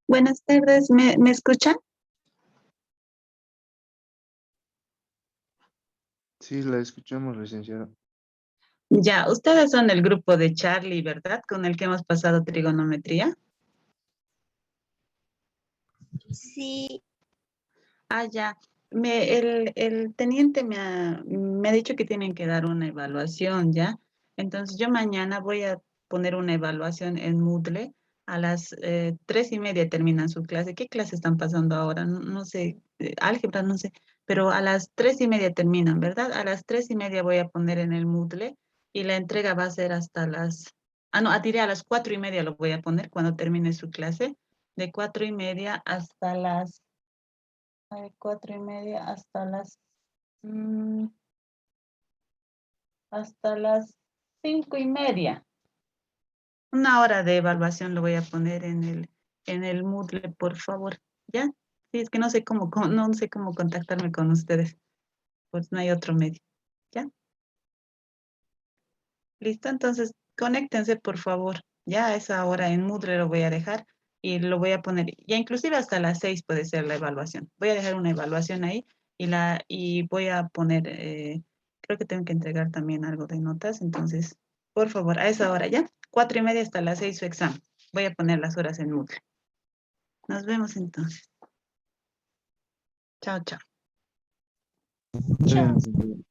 Buenas tardes, ¿me escuchan? Sí, la escuchamos, licenciada. Ya, ustedes son el grupo de Charlie, ¿verdad? Con el que hemos pasado trigonometría. Sí, Ah, ya. El teniente me ha dicho que tienen que dar una evaluación, ¿ya? Entonces yo mañana voy a poner una evaluación en Moodle. A las 3:30 terminan su clase. ¿Qué clase están pasando ahora? No, no sé, álgebra, no sé. Pero a las 3:30 terminan, ¿verdad? A las 3:30 voy a poner en el Moodle y la entrega va a ser hasta las... Ah, no, diré a las 4:30 lo voy a poner cuando termine su clase. De 4:30 hasta las 4:30 hasta las 5:30. Una hora de evaluación lo voy a poner en el Moodle, por favor. ¿Ya? Sí, es que no sé no sé cómo contactarme con ustedes. Pues no hay otro medio. ¿Ya? ¿Listo? Entonces, conéctense, por favor. Ya a esa hora en Moodle lo voy a dejar y lo voy a poner. Ya inclusive hasta las 6 puede ser la evaluación. Voy a dejar una evaluación ahí y voy a poner, creo que tengo que entregar también algo de notas. Entonces, por favor, a esa hora ya. 4:30 hasta las 6 su examen. Voy a poner las horas en Moodle. Nos vemos entonces. Chao, chao. Está bien, licenciada.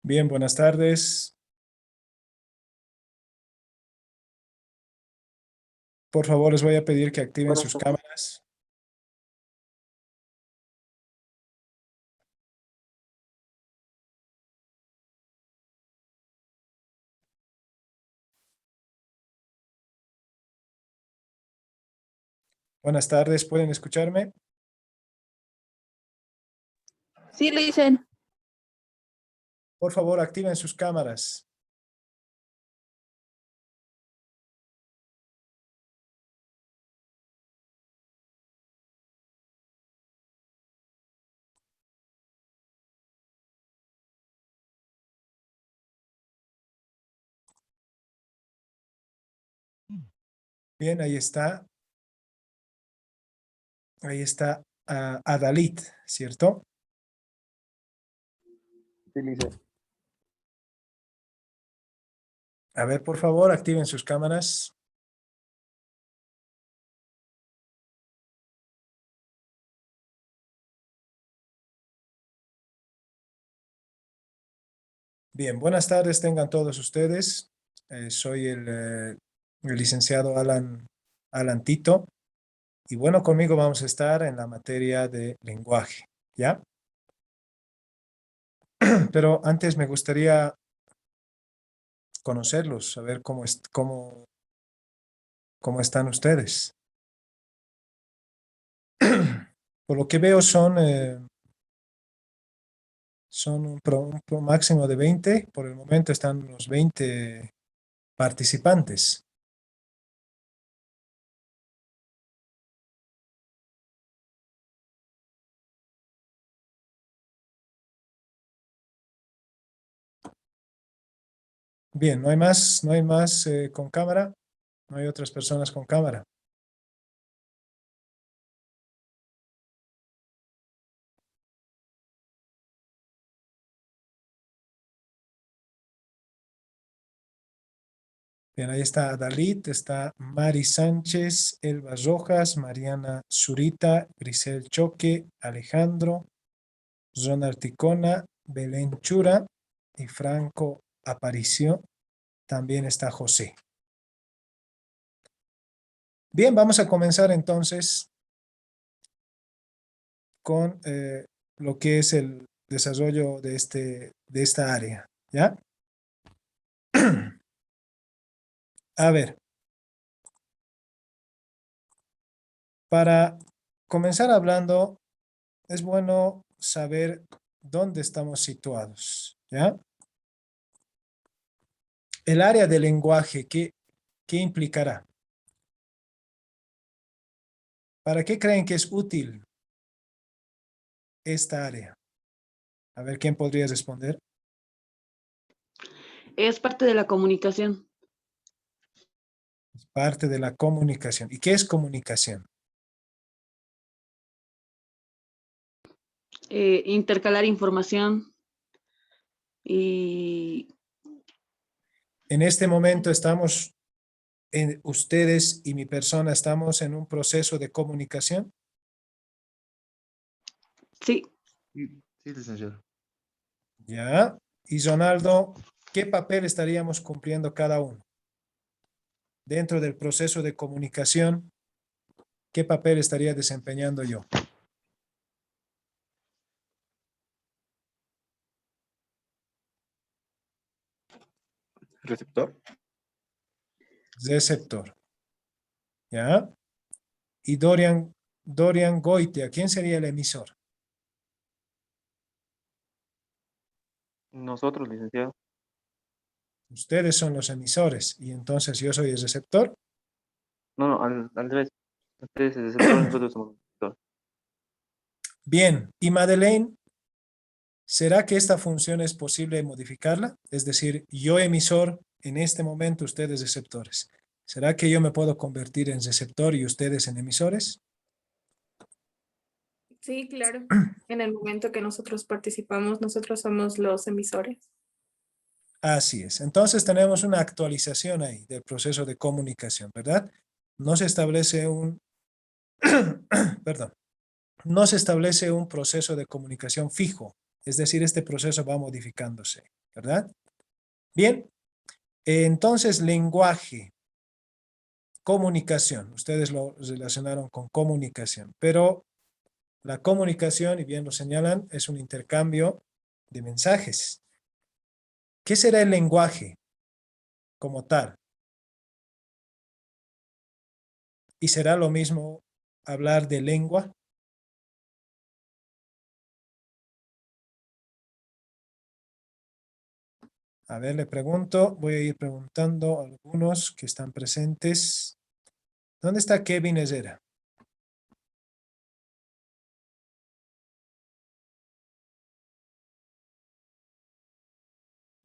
Bien, buenas tardes. Por favor, les voy a pedir que activen sus cámaras. Buenas tardes, ¿pueden escucharme? Sí, le dicen. Por favor, activen sus cámaras. Bien, ahí está. Ahí está Adalit, ¿cierto? Sí, Lice. A ver, por favor, activen sus cámaras. Bien, buenas tardes tengan todos ustedes. Soy el licenciado Alan Tito. Y bueno, conmigo vamos a estar en la materia de lenguaje, ¿ya? Pero antes me gustaría conocerlos, saber cómo están ustedes. Por lo que veo son un máximo de 20. Por el momento están los 20 participantes. Bien, no hay más con cámara. No hay otras personas con cámara. Bien, ahí está Dalit, está Mari Sánchez, Elba Rojas, Mariana Zurita, Grisel Choque, Alejandro, Zona Articona, Belén Chura y Franco Aparicio. También está José. Bien, vamos a comenzar entonces con lo que es el desarrollo de esta área, ¿ya? A ver, para comenzar hablando, es bueno saber dónde estamos situados, ¿ya? El área del lenguaje, ¿qué implicará? ¿Para qué creen que es útil esta área? A ver, ¿quién podría responder? Es parte de la comunicación. Es parte de la comunicación. ¿Y qué es comunicación? Intercalar información y En este momento ustedes y mi persona estamos en un proceso de comunicación. sí, Sí, sí, licenciado. ¿Ya? Y Ronaldo, ¿qué papel estaríamos cumpliendo cada uno? Dentro del proceso de comunicación, ¿qué papel estaría desempeñando yo? Receptor. Receptor. ¿Ya? Y Dorian Goitia, ¿quién sería el emisor? Nosotros, licenciado. Ustedes son los emisores y entonces yo soy el receptor. No, no, al revés. Usted es el receptor y nosotros somos el receptor. Bien, y Madeleine, ¿será que esta función es posible modificarla? Es decir, yo emisor, en este momento ustedes receptores. ¿Será que yo me puedo convertir en receptor y ustedes en emisores? Sí, claro. En el momento que nosotros participamos, nosotros somos los emisores. Así es. Entonces tenemos una actualización ahí del proceso de comunicación, ¿verdad? No se establece perdón, no se establece un proceso de comunicación fijo. Es decir, este proceso va modificándose, ¿verdad? Bien, entonces lenguaje, comunicación. Ustedes lo relacionaron con comunicación, pero la comunicación, y bien lo señalan, es un intercambio de mensajes. ¿Qué será el lenguaje como tal? ¿Y será lo mismo hablar de lengua? A ver, le pregunto, voy a ir preguntando a algunos que están presentes. ¿Dónde está Kevin Ezera?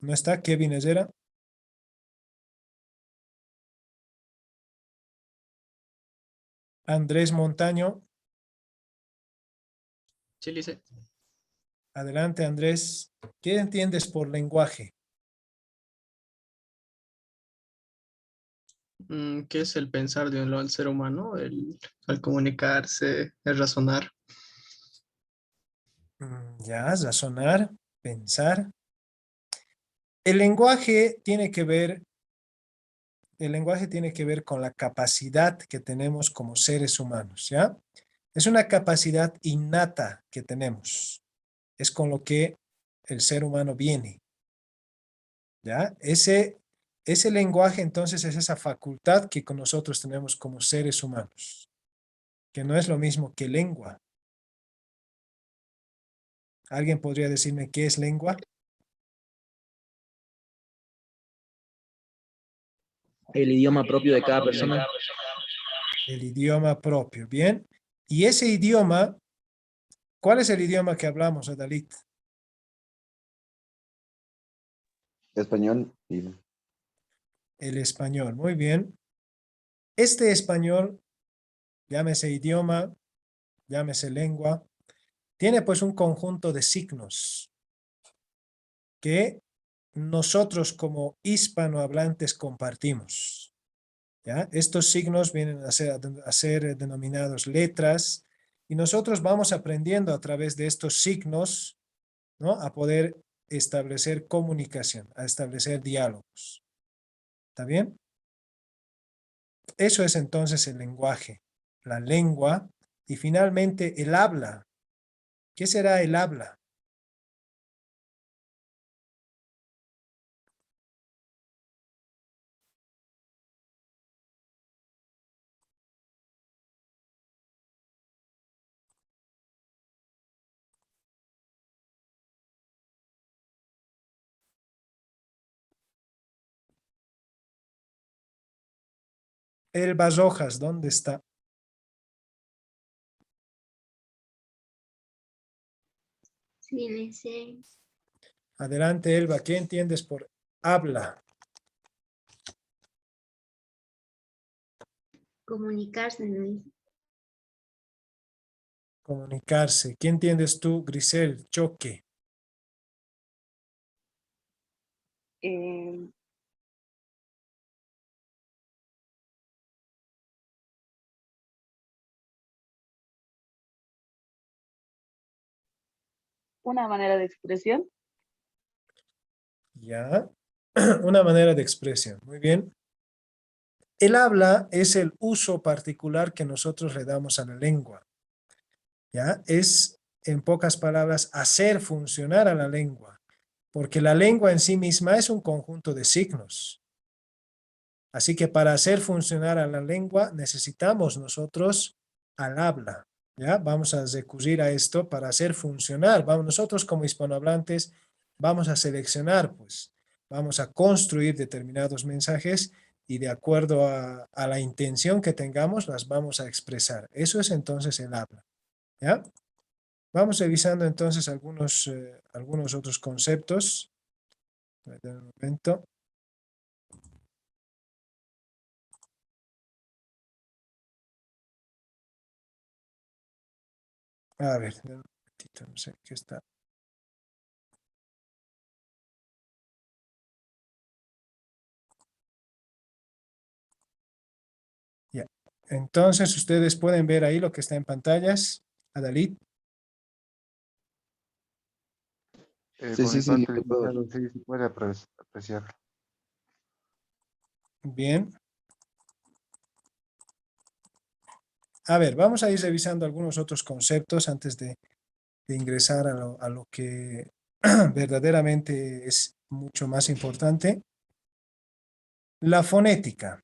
¿No está Kevin Ezera? Andrés Montaño. Sí, Lice. Adelante, Andrés. ¿Qué entiendes por lenguaje? ¿Qué es el pensar de del ser humano? El comunicarse, el razonar. Ya, razonar, pensar. El lenguaje tiene que ver, con la capacidad que tenemos como seres humanos, ¿ya? Es una capacidad innata que tenemos. Es con lo que el ser humano viene, ¿ya? Ese lenguaje entonces es esa facultad que con nosotros tenemos como seres humanos, que no es lo mismo que lengua. ¿Alguien podría decirme qué es lengua? El idioma propio de cada persona. El idioma propio, bien. Y ese idioma, ¿cuál es el idioma que hablamos, Adalit? Español. Y El español, muy bien. Este español, llámese idioma, llámese lengua, tiene pues un conjunto de signos que nosotros como hispanohablantes compartimos, ¿ya? Estos signos vienen a ser denominados letras y nosotros vamos aprendiendo a través de estos signos, ¿no? A poder establecer comunicación, a establecer diálogos. ¿Está bien? Eso es entonces el lenguaje, la lengua y finalmente el habla. ¿Qué será el habla? Elba Rojas, ¿dónde está? Sí, Lice. Adelante, Elba. ¿Qué entiendes por habla? Comunicarse, Lice. Comunicarse. ¿Qué entiendes tú, Grisel? Choque. Una manera de expresión. Ya. Una manera de expresión. Muy bien. El habla es el uso particular que nosotros le damos a la lengua. ¿Ya? Es, en pocas palabras, hacer funcionar a la lengua. Porque la lengua en sí misma es un conjunto de signos. Así que para hacer funcionar a la lengua necesitamos nosotros al habla. ¿Ya? Vamos a recurrir a esto para hacer funcionar. Nosotros como hispanohablantes vamos a seleccionar, pues, vamos a construir determinados mensajes y de acuerdo a la intención que tengamos, las vamos a expresar. Eso es entonces el habla. ¿Ya? Vamos revisando entonces algunos otros conceptos. Un momento. A ver, un momentito, no sé qué está. Ya. Entonces, ustedes pueden ver ahí lo que está en pantallas. Adalit. Sí, Por sí, mi sí, parte, yo puedo. licenciado, sí se puede apreciar. Bien. A ver, vamos a ir revisando algunos otros conceptos antes de ingresar a lo que verdaderamente es mucho más importante. La fonética.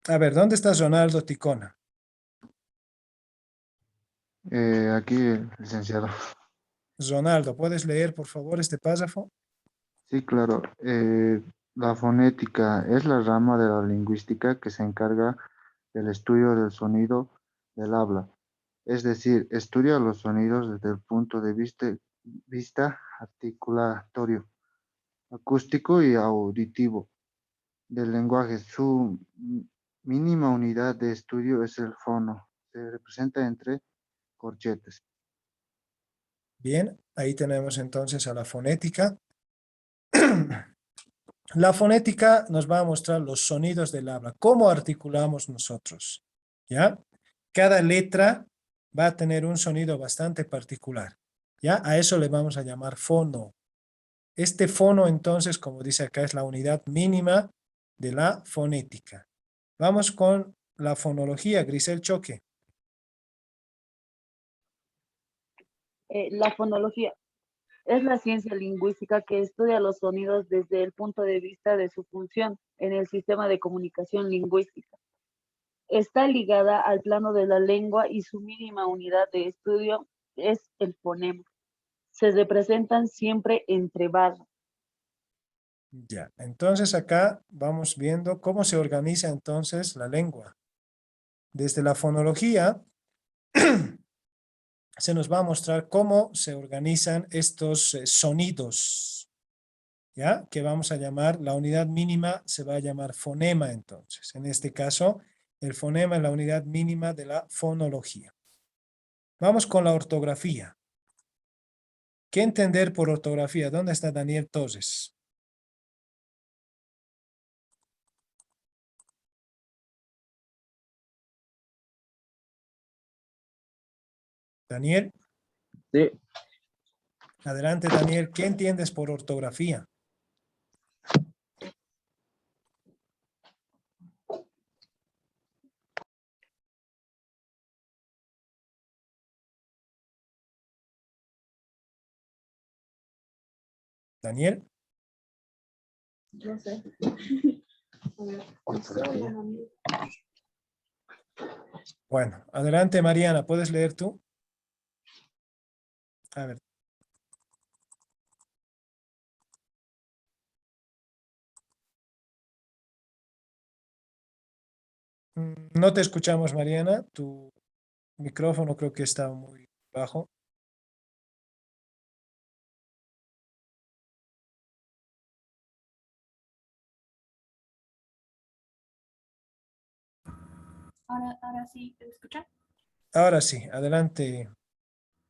A ver, ¿dónde está Ronaldo Ticona? Aquí, licenciado. Ronaldo, ¿puedes leer, por favor, este párrafo? Sí, claro. La fonética es la rama de la lingüística que se encarga del estudio del sonido del habla. Es decir, estudia los sonidos desde el punto de vista articulatorio, acústico y auditivo del lenguaje. Su mínima unidad de estudio es el fono. Se representa entre corchetes. Bien, ahí tenemos entonces a la fonética. La fonética nos va a mostrar los sonidos del habla, cómo articulamos nosotros, ¿ya? Cada letra va a tener un sonido bastante particular, ¿ya? A eso le vamos a llamar fono. Este fono, entonces, como dice acá, es la unidad mínima de la fonética. Vamos con la fonología, Grisel Choque. La fonología es la ciencia lingüística que estudia los sonidos desde el punto de vista de su función en el sistema de comunicación lingüística. Está ligada al plano de la lengua y su mínima unidad de estudio es el fonema. Se representan siempre entre barras. Ya, entonces acá vamos viendo cómo se organiza entonces la lengua. Desde la fonología se nos va a mostrar cómo se organizan estos sonidos, ¿ya? Que vamos a llamar, la unidad mínima se va a llamar fonema entonces. En este caso, el fonema es la unidad mínima de la fonología. Vamos con la ortografía. ¿Qué entender por ortografía? ¿Dónde está Daniel Torres? Daniel, Sí, adelante Daniel. ¿Qué entiendes por ortografía? Daniel. No sé. A ver, Ortografía. Bueno, adelante Mariana. ¿Puedes leer tú? A ver. No te escuchamos, Mariana. Tu micrófono creo que está muy bajo. Ahora sí, ¿me escuchan? Ahora sí, adelante.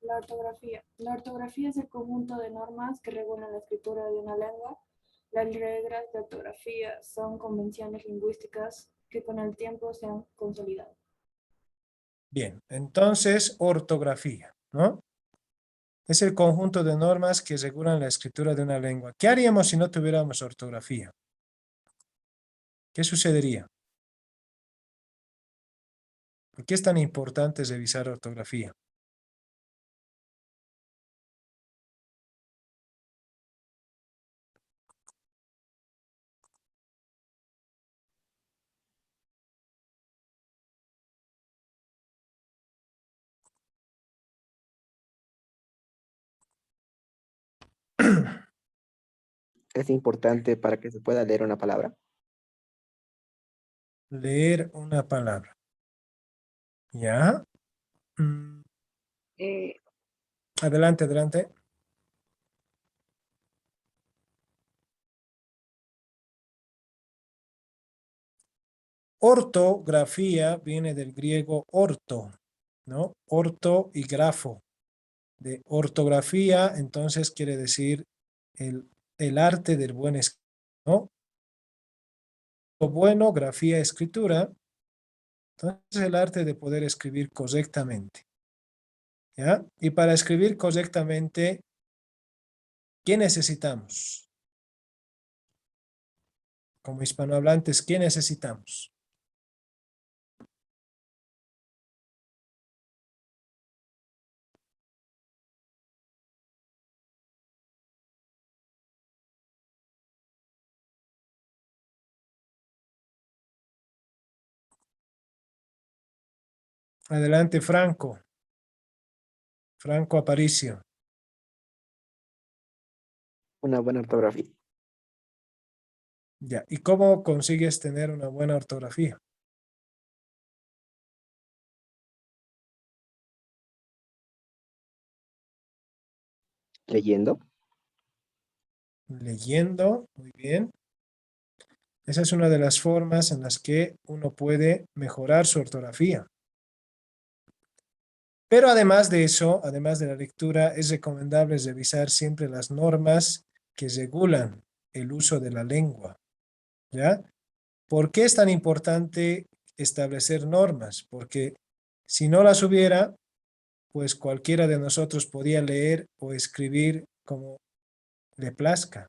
La ortografía. La ortografía es el conjunto de normas que regulan la escritura de una lengua. Las reglas de ortografía son convenciones lingüísticas que con el tiempo se han consolidado. Bien, entonces ortografía, ¿no? Es el conjunto de normas que regulan la escritura de una lengua. ¿Qué haríamos si no tuviéramos ortografía? ¿Qué sucedería? ¿Por qué es tan importante revisar ortografía? es importante para que se pueda leer una palabra. Leer una palabra. ¿Ya? Mm, Eh, Adelante, adelante. Ortografía viene del griego orto, ¿no? Orto y grafo. De ortografía, entonces quiere decir el arte del buen escrito, ¿no? Lo bueno, grafía, escritura. Entonces el arte de poder escribir correctamente, ¿ya? Y para escribir correctamente ¿Qué necesitamos? Como hispanohablantes, ¿qué necesitamos? Adelante, Franco. Franco Aparicio. Una buena ortografía. Ya. ¿Y cómo consigues tener una buena ortografía? Leyendo. Leyendo, muy bien. Esa es una de las formas en las que uno puede mejorar su ortografía. Pero además de eso, además de la lectura, es recomendable revisar siempre las normas que regulan el uso de la lengua. ¿Ya? ¿Por qué es tan importante establecer normas? Porque si no las hubiera, pues cualquiera de nosotros podía leer o escribir como le plazca.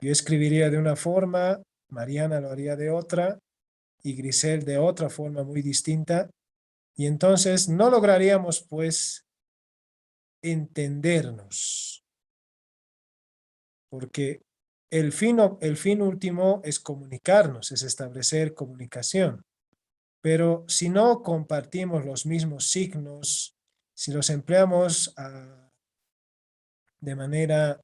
Yo escribiría de una forma, Mariana lo haría de otra y Grisel de otra forma muy distinta. Y entonces no lograríamos pues entendernos. Porque el fin último es comunicarnos, es establecer comunicación. Pero si no compartimos los mismos signos, si los empleamos de manera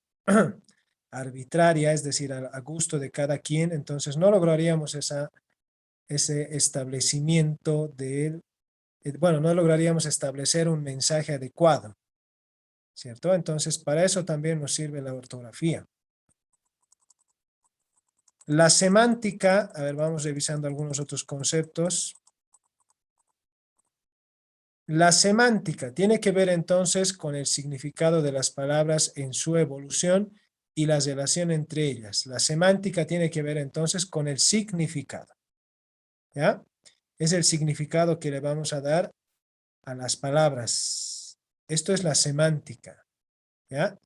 arbitraria, es decir, a gusto de cada quien, entonces no lograríamos ese establecimiento bueno, no lograríamos establecer un mensaje adecuado, ¿cierto? Entonces, para eso también nos sirve la ortografía. La semántica, a ver, vamos revisando algunos otros conceptos. La semántica tiene que ver entonces con el significado de las palabras en su evolución y la relación entre ellas. La semántica tiene que ver entonces con el significado. ¿Ya? Es el significado que le vamos a dar a las palabras. Esto es la semántica. ¿Ya?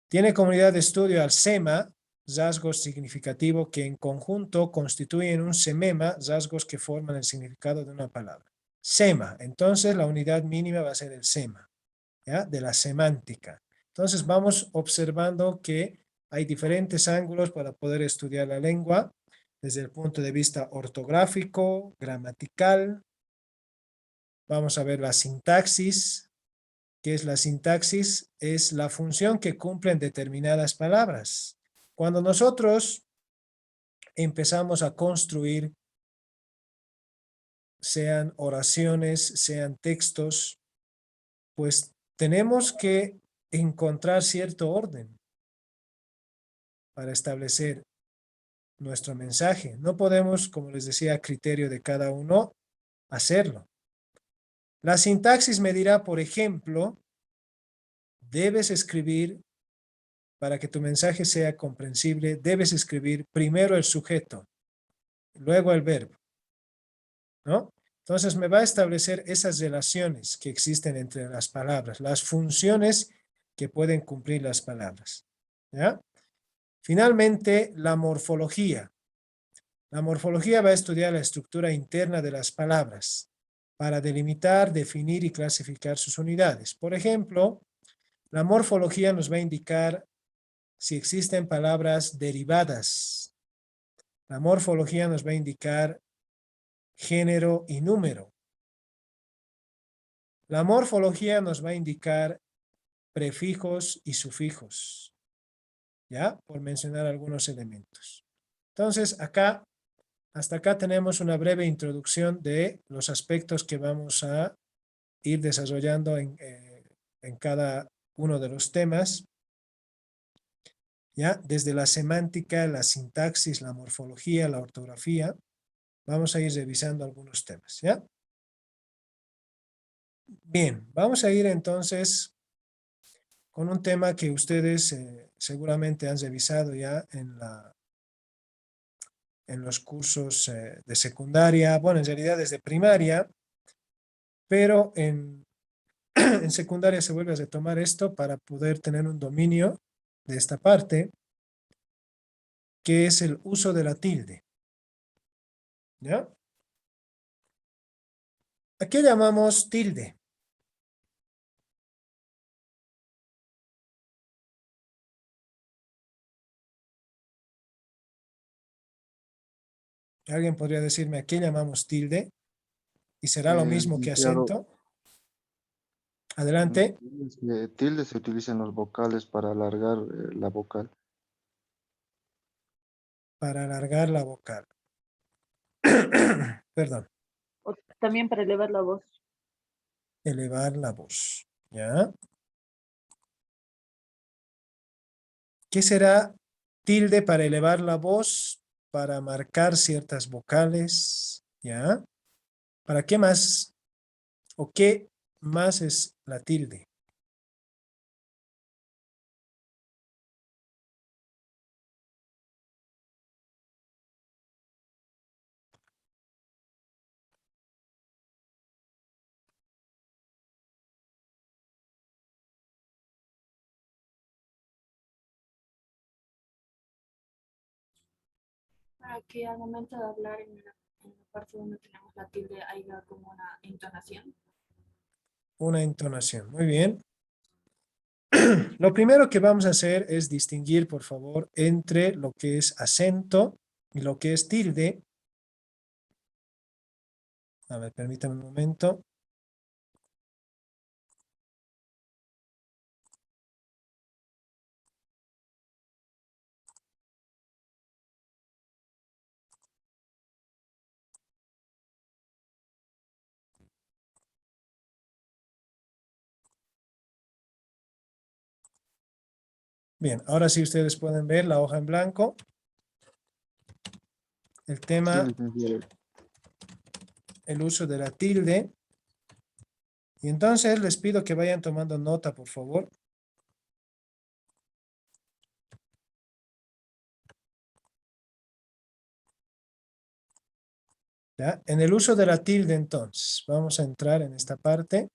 Tiene como unidad de estudio al sema, rasgos significativos que en conjunto constituyen un semema, rasgos que forman el significado de una palabra. Sema, entonces la unidad mínima va a ser el sema, ¿ya? De la semántica. Entonces vamos observando que hay diferentes ángulos para poder estudiar la lengua, desde el punto de vista ortográfico, gramatical. Vamos a ver la sintaxis. ¿Qué es la sintaxis? Es la función que cumplen determinadas palabras. Cuando nosotros empezamos a construir, sean oraciones, sean textos, pues tenemos que encontrar cierto orden para establecer nuestro mensaje. No podemos, como les decía, a criterio de cada uno, hacerlo. La sintaxis me dirá, por ejemplo, debes escribir, para que tu mensaje sea comprensible, debes escribir primero el sujeto, luego el verbo, ¿no? Entonces me va a establecer esas relaciones que existen entre las palabras, las funciones que pueden cumplir las palabras, ¿ya? Finalmente, la morfología. La morfología va a estudiar la estructura interna de las palabras para delimitar, definir y clasificar sus unidades. Por ejemplo, la morfología nos va a indicar si existen palabras derivadas. La morfología nos va a indicar género y número. La morfología nos va a indicar prefijos y sufijos, ¿ya? Por mencionar algunos elementos. Entonces, hasta acá tenemos una breve introducción de los aspectos que vamos a ir desarrollando en cada uno de los temas. ¿Ya? Desde la semántica, la sintaxis, la morfología, la ortografía, vamos a ir revisando algunos temas, ¿ya? Bien, vamos a ir entonces con un tema que ustedes seguramente han revisado ya en los cursos de secundaria, bueno, en realidad desde primaria, pero en En secundaria se vuelve a retomar esto para poder tener un dominio de esta parte, que es el uso de la tilde. ¿Ya? ¿A qué llamamos tilde? ¿Alguien podría decirme a qué llamamos tilde? ¿Y será lo mismo que Licenciado, acento? Adelante. tilde se utiliza en los vocales para alargar la vocal. Para alargar la vocal. Perdón. O también para elevar la voz. Elevar la voz. ¿Ya? ¿Qué será tilde para elevar la voz? Para marcar ciertas vocales. ¿Ya? ¿Para qué más? ¿O qué más es la tilde? Para que al momento de hablar en la parte donde tenemos la tilde haya como una entonación. Una entonación. Muy bien. Lo primero que vamos a hacer es distinguir, por favor, entre lo que es acento y lo que es tilde. A ver, permítame un momento. Bien, ahora sí ustedes pueden ver la hoja en blanco. El Sí, tema, licenciado. el uso de la tilde. Y entonces les pido que vayan tomando nota, por favor. ¿Ya? En el uso de la tilde, entonces, vamos a entrar en esta parte.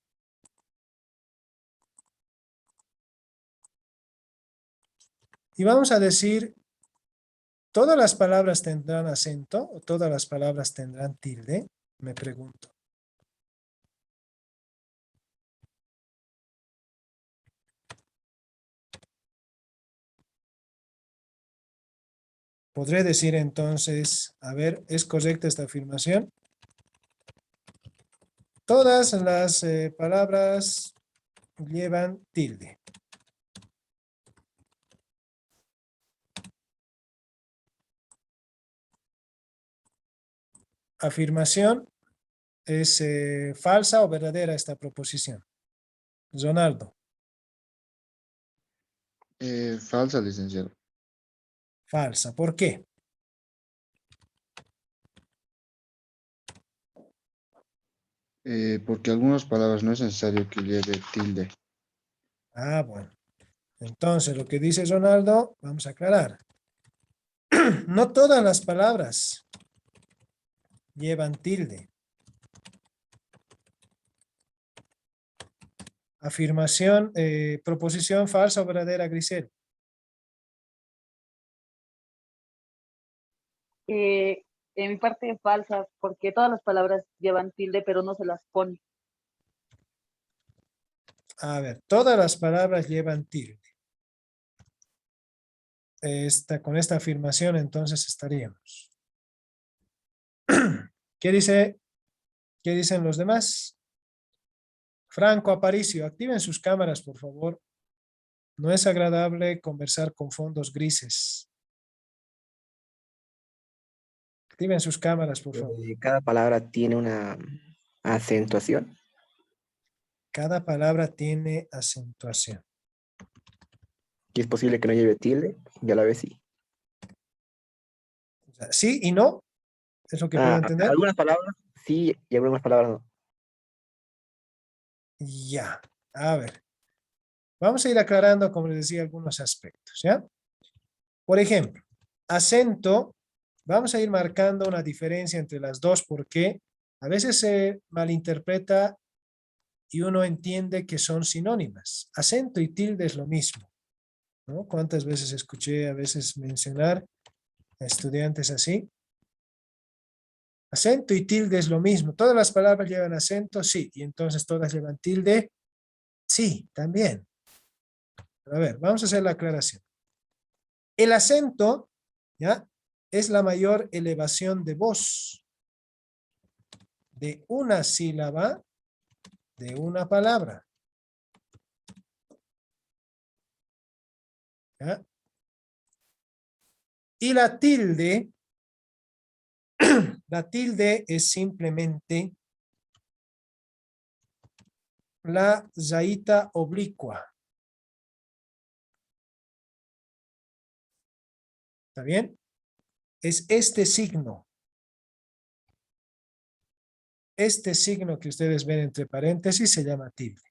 Y vamos a decir, ¿todas las palabras tendrán acento o todas las palabras tendrán tilde? Me pregunto. Podré decir entonces, a ver, ¿es correcta esta afirmación? Todas las palabras llevan tilde. Afirmación, ¿es falsa o verdadera esta proposición? Ronaldo. Falsa, licenciado. Falsa. ¿Por qué? Porque algunas palabras no es necesario que lleve tilde. Ah, bueno. Entonces, lo que dice Ronaldo, vamos a aclarar. No todas las palabras llevan tilde. Afirmación, proposición falsa o verdadera, Grisel. En mi parte falsa, porque todas las palabras llevan tilde, pero no se las pone. A ver, todas las palabras llevan tilde. Con esta afirmación entonces estaríamos. ¿Qué dicen los demás? Franco, Aparicio, activen sus cámaras, por favor. No es agradable conversar con fondos grises. Activen sus cámaras, por favor. Cada palabra tiene una acentuación. Cada palabra tiene acentuación. Y es posible que no lleve tilde y a la vez sí. O sea, sí y no. ¿Es lo que puedo entender? Algunas palabras sí y algunas palabras no. Ya. A ver. Vamos a ir aclarando, como les decía, algunos aspectos, ¿ya? Por ejemplo, acento. Vamos a ir marcando una diferencia entre las dos porque a veces se malinterpreta y uno entiende que son sinónimas. Acento y tilde es lo mismo, ¿no? ¿Cuántas veces escuché a veces mencionar a estudiantes así? Acento y tilde es lo mismo. ¿Todas las palabras llevan acento? Sí. ¿Y entonces todas llevan tilde? Sí, también. A ver, vamos a hacer la aclaración. El acento, ¿ya?, es la mayor elevación de voz de una sílaba de una palabra. ¿Ya? Y la tilde es simplemente la rayita oblicua. ¿Está bien? Es este signo. Este signo que ustedes ven entre paréntesis se llama tilde.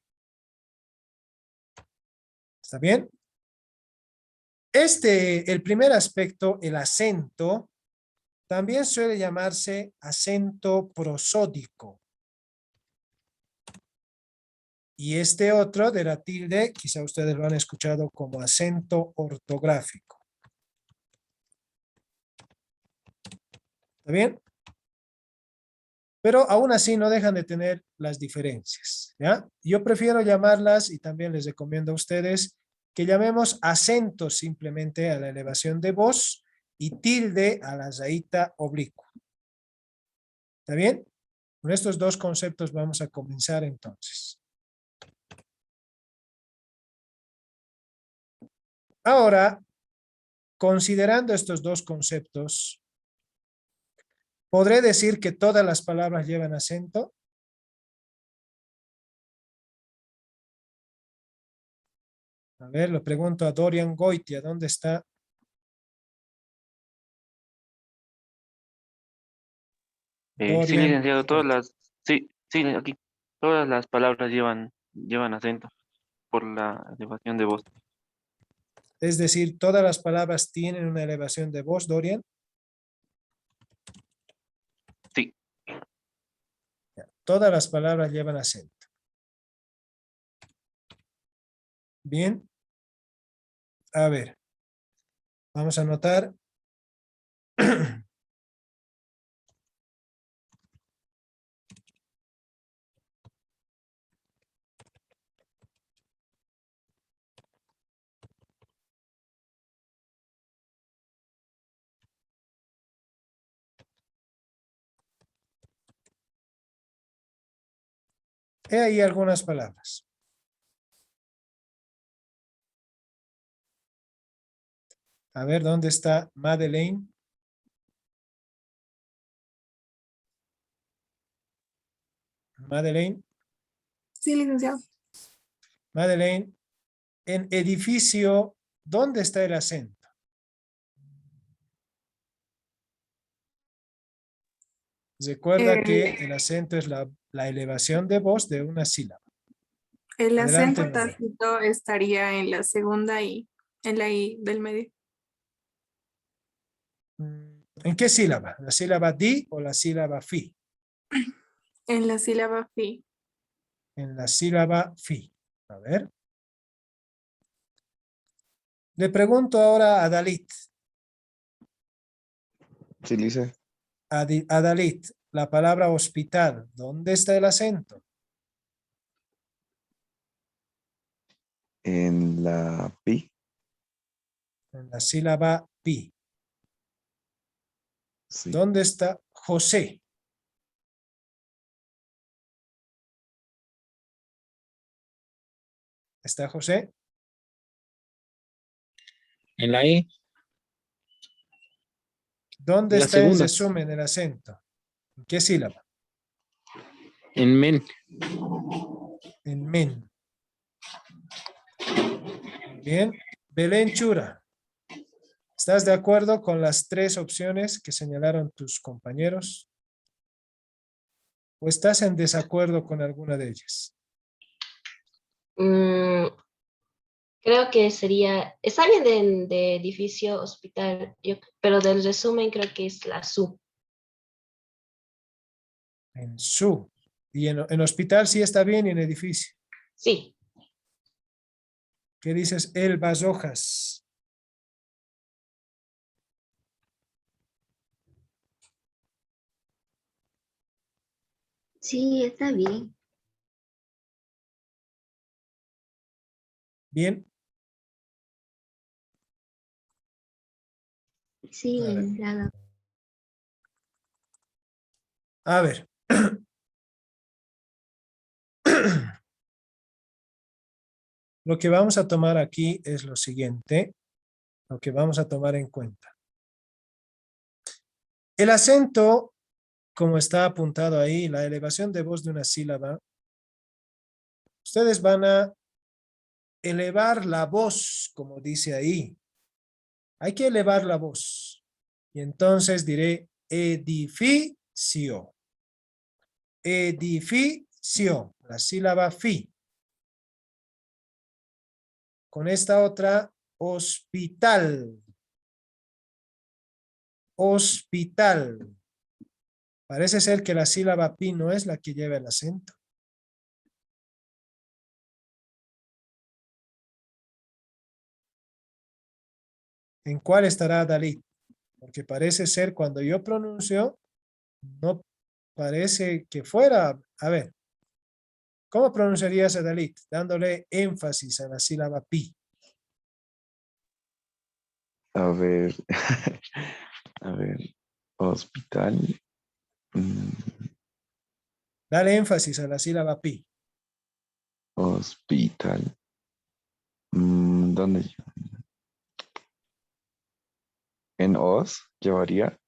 ¿Está bien? El primer aspecto, el acento, también suele llamarse acento prosódico. Y este otro de la tilde, quizá ustedes lo han escuchado como acento ortográfico. ¿Está bien? Pero aún así no dejan de tener las diferencias, ¿ya? Yo prefiero llamarlas, y también les recomiendo a ustedes, que llamemos acento simplemente a la elevación de voz y tilde a la rayita oblicua. ¿Está bien? Con estos dos conceptos vamos a comenzar entonces. Ahora, considerando estos dos conceptos, ¿podré decir que todas las palabras llevan acento? A ver, lo pregunto a Dorian Goitia, ¿dónde está? Sí, Dorian licenciado, Goitia. sí, aquí, todas las palabras llevan acento por la elevación de voz. Es decir, todas las palabras tienen una elevación de voz, Dorian. Sí. Todas las palabras llevan acento. Bien. A ver. Vamos a anotar. He ahí algunas palabras. A ver, ¿dónde está Madeleine? Madeleine. Sí, licenciado. Madeleine, en edificio, ¿dónde está el acento? Recuerda que el acento es la elevación de voz de una sílaba. El Adelante, acento Madeleine. tácito estaría en la segunda I, en la I del medio. ¿En qué sílaba? ¿La sílaba di o la sílaba fi? En la sílaba fi. En la sílaba fi. A ver. Le pregunto ahora a Dalit. Sí, Lice. A Dalit, la palabra hospital, ¿dónde está el acento? En la pi. En la sílaba pi. Sí. ¿Dónde está José? ¿Está José? En la E, ¿Dónde la está en segunda, resumen el acento? ¿En qué sílaba? en men, En men. Bien. Belén Chura. ¿Estás de acuerdo con las tres opciones que señalaron tus compañeros? ¿O estás en desacuerdo con alguna de ellas? Creo que sería, está bien de edificio, hospital, pero del resumen creo que es la SU. En su. Y en hospital sí está bien y en edificio. Sí. ¿Qué dices? El Basojas. Sí, está bien. Bien. Sí, A ver. licenciado. A ver. Lo que vamos a tomar aquí es lo siguiente. Lo que vamos a tomar en cuenta. El acento, como está apuntado ahí, la elevación de voz de una sílaba, ustedes van a elevar la voz, como dice ahí. Hay que elevar la voz. Y entonces diré edificio. Edificio, la sílaba fi. Con esta otra, hospital. Hospital. Parece ser que la sílaba pi no es la que lleva el acento. ¿En cuál estará Dalit? Porque parece ser cuando yo pronuncio, no parece que fuera. A ver, ¿cómo pronunciarías a Dalit? Dándole énfasis a la sílaba pi. A ver, a ver, hospital. mm, Dale énfasis a la sílaba pi. Hospital. ¿Dónde? ¿En os llevaría?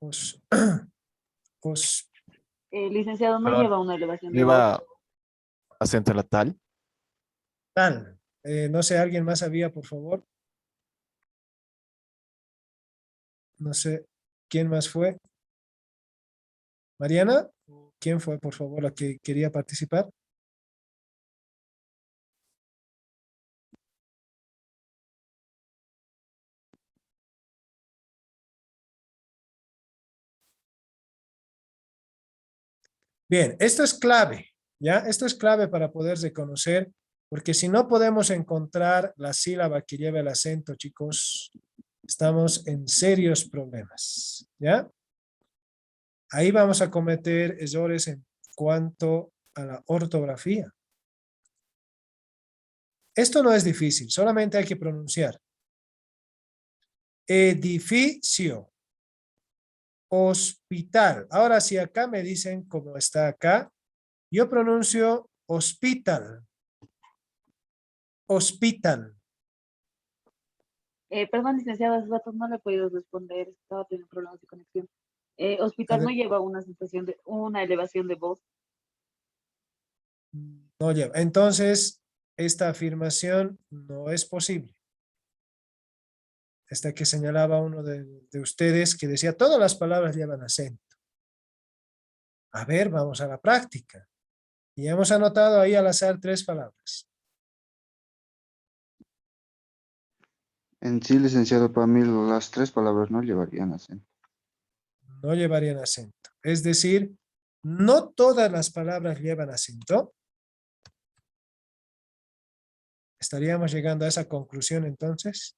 Os, os, Licenciado, no Perdón, lleva una elevación de voz. lleva acento latal. tal. No sé, ¿alguien más sabía, por favor? No sé, ¿quién más fue? ¿Mariana? ¿Quién fue, por favor, la que quería participar? Bien, esto es clave, ¿ya? Esto es clave para poder reconocer, porque si no podemos encontrar la sílaba que lleva el acento, chicos, estamos en serios problemas, ¿ya? Ahí vamos a cometer errores en cuanto a la ortografía. Esto no es difícil, solamente hay que pronunciar. Edificio. Hospital. Ahora, si acá me dicen como está acá, yo pronuncio hospital. Hospital. Perdón, licenciado, hace rato no le he podido responder, estaba teniendo problemas de conexión. A Hospital no ver, lleva una sensación de, una elevación de voz. no lleva. Entonces, esta afirmación no es posible. Esta que señalaba uno de ustedes que decía todas las palabras llevan acento. A ver, vamos a la práctica. Y hemos anotado ahí al azar 3 palabras. En sí, licenciado, para mí las tres palabras no llevarían acento. No llevarían acento. Es decir, no todas las palabras llevan acento. ¿Estaríamos llegando a esa conclusión entonces?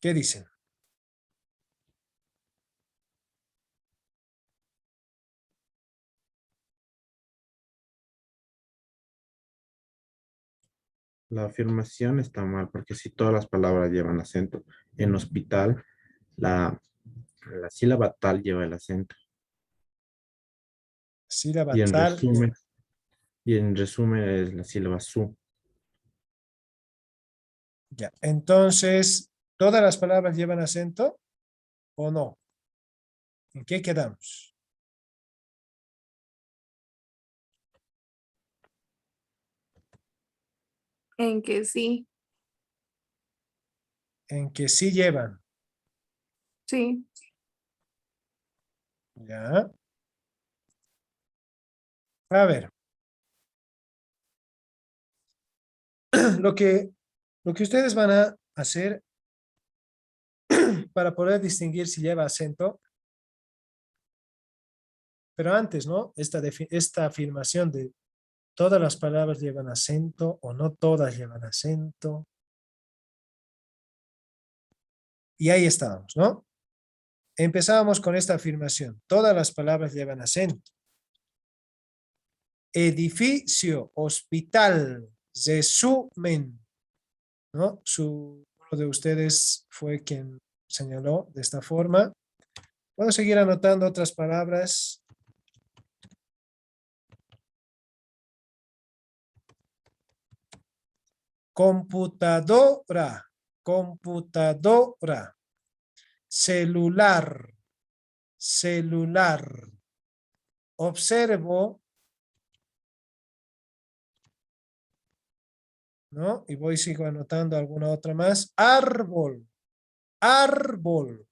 ¿Qué dicen? La afirmación está mal porque si todas las palabras llevan acento. En hospital, la sílaba tal lleva el acento. Sílaba Y en tal. resumen, es la sílaba su. Ya. Entonces, ¿todas las palabras llevan acento o no? ¿En qué quedamos? En que sí. En que sí llevan. Sí. Ya. A ver. lo que ustedes van a hacer para poder distinguir si lleva acento, pero antes, ¿no? Esta afirmación de todas las palabras llevan acento o no todas llevan acento. Y ahí estábamos, ¿no? Empezábamos con esta afirmación. Todas las palabras llevan acento. Edificio, hospital, resumen, ¿no? Uno de ustedes fue quien señaló de esta forma. Puedo seguir anotando otras palabras. Computadora, computadora. Celular, celular. Observo, ¿no? Y sigo anotando alguna otra más. Árbol, árbol.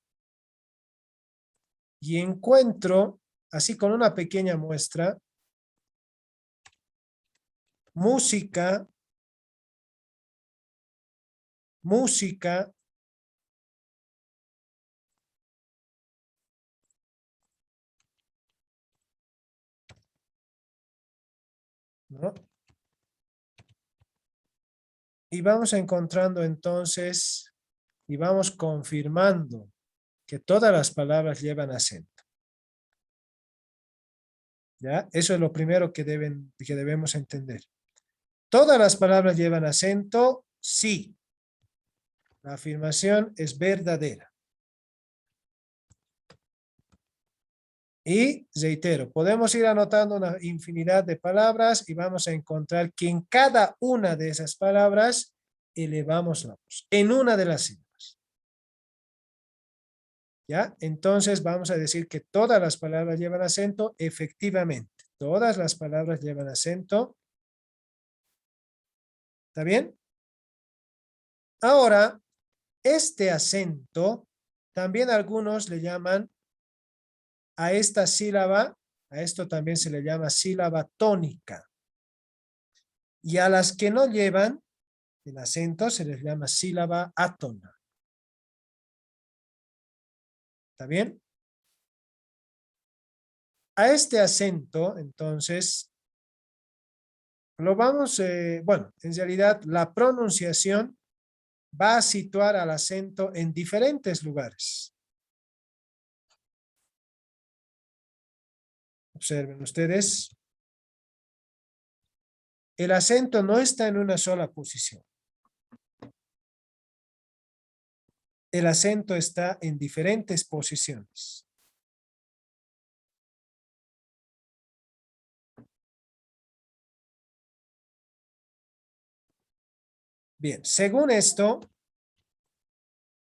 Y encuentro, así con una pequeña muestra, música, música, ¿no? Y vamos encontrando entonces, y vamos confirmando que todas las palabras llevan acento. ¿Ya? Eso es lo primero que debemos entender. ¿Todas las palabras llevan acento? Sí. La afirmación es verdadera. Y reitero, podemos ir anotando una infinidad de palabras y vamos a encontrar que en cada una de esas palabras elevamos la voz, en una de las sílabas. ¿Ya? Entonces vamos a decir que todas las palabras llevan acento, efectivamente. Todas las palabras llevan acento. ¿Está bien? Ahora, este acento, también algunos le llaman a esta sílaba, a esto también se le llama sílaba tónica. Y a las que no llevan el acento se les llama sílaba átona. ¿Está bien? A este acento, entonces, lo vamos, bueno, en realidad la pronunciación va a situar al acento en diferentes lugares. Observen ustedes. El acento no está en una sola posición. El acento está en diferentes posiciones. Bien, según esto,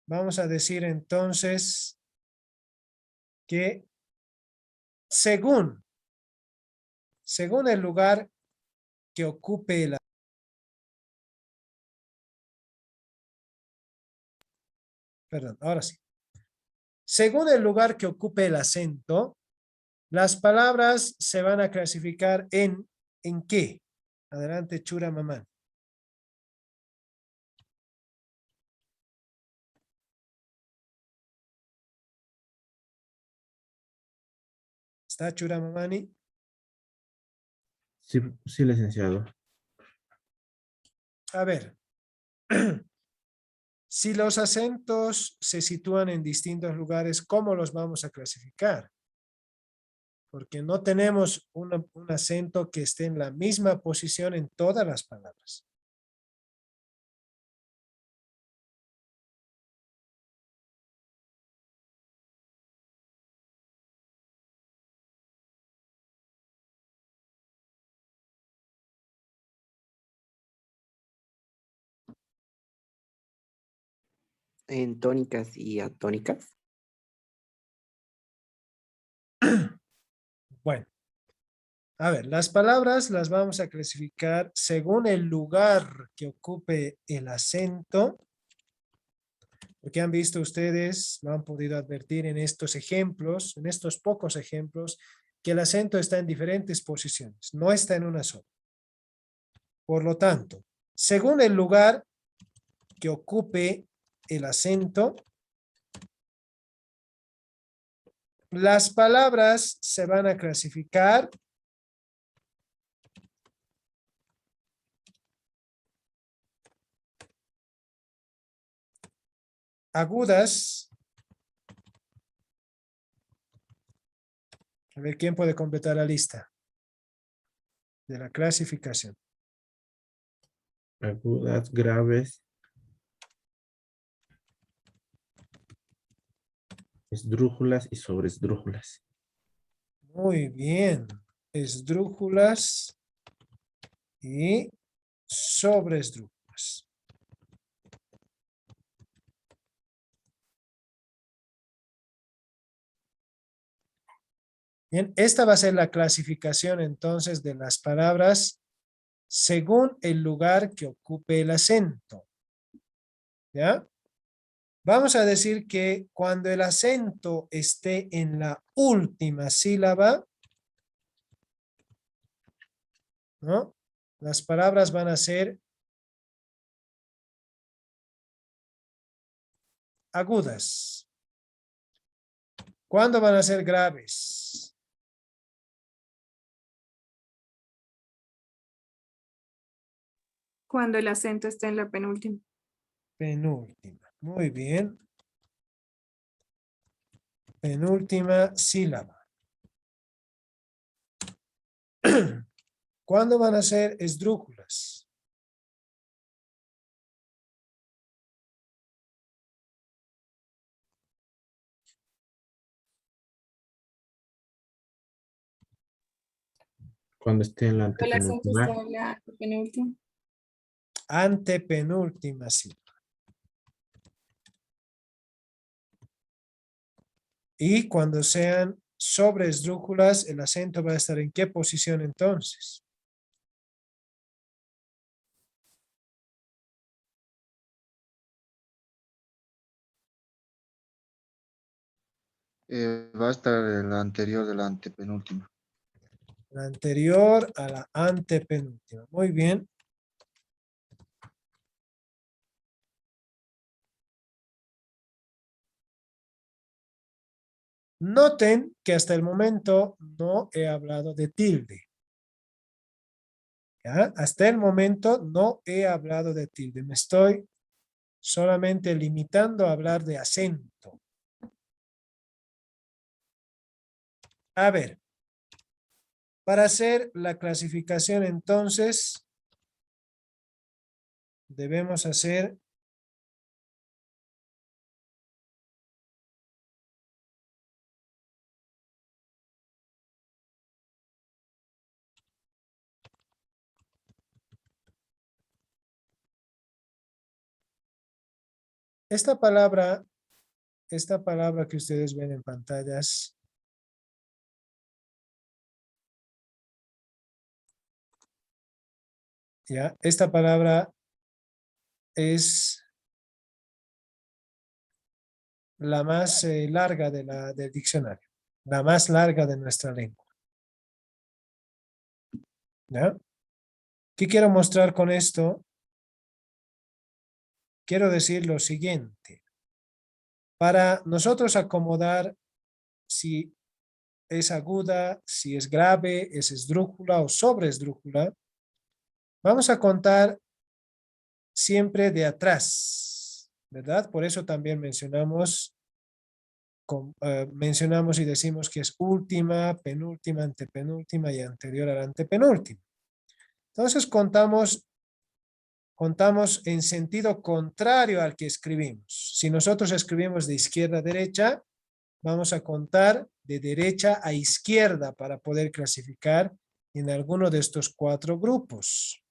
vamos a decir entonces que según el lugar que ocupe el perdón, ahora sí. Según el lugar que ocupe el acento, las palabras se van a clasificar ¿en qué? Adelante, Chura Mamán. ¿Está Chura Mamani? Sí, sí, licenciado. A ver. Si los acentos se sitúan en distintos lugares, ¿cómo los vamos a clasificar? Porque no tenemos un acento que esté en la misma posición en todas las palabras. En tónicas y atónicas. Bueno, a ver, las palabras las vamos a clasificar según el lugar que ocupe el acento. Porque han visto ustedes, lo han podido advertir en estos ejemplos, en estos pocos ejemplos, que el acento está en diferentes posiciones, no está en una sola. Por lo tanto, Según el lugar que ocupe el acento, las palabras se van a clasificar agudas. A ver, ¿quién puede completar la lista de la clasificación? Agudas, graves, esdrújulas y sobresdrújulas. Muy bien. Esdrújulas y sobresdrújulas. Bien, esta va a ser la clasificación entonces de las palabras según el lugar que ocupe el acento. ¿Ya? Vamos a decir que cuando el acento esté en la última sílaba, ¿no? Las palabras van a ser agudas. ¿Cuándo van a ser graves? Cuando el acento esté en la penúltima. Penúltima. Muy bien. Penúltima sílaba. ¿Cuándo van a ser esdrújulas? Cuando esté en la El acento está antepenúltima. en la penúltima. Antepenúltima sílaba. Y cuando sean sobre esdrújulas, el acento va a estar ¿en qué posición entonces? Va a estar el anterior de la antepenúltima. La anterior a la antepenúltima. Muy bien. Noten que hasta el momento no he hablado de tilde. ¿Ya? Hasta el momento no he hablado de tilde. Me estoy solamente limitando a hablar de acento. A ver. Para hacer la clasificación entonces, debemos hacer esta palabra que ustedes ven en pantallas, ya, esta palabra es la más larga del diccionario, la más larga de nuestra lengua. ¿Ya? ¿Qué quiero mostrar con esto? Quiero decir lo siguiente. Para nosotros acomodar si es aguda, si es grave, es esdrújula o sobreesdrújula, vamos a contar siempre de atrás, ¿verdad? Por eso también mencionamos y decimos que es última, penúltima, antepenúltima y anterior a la antepenúltima. Entonces contamos en sentido contrario al que escribimos. Si nosotros escribimos de izquierda a derecha, vamos a contar de derecha a izquierda para poder clasificar en alguno de estos 4 grupos.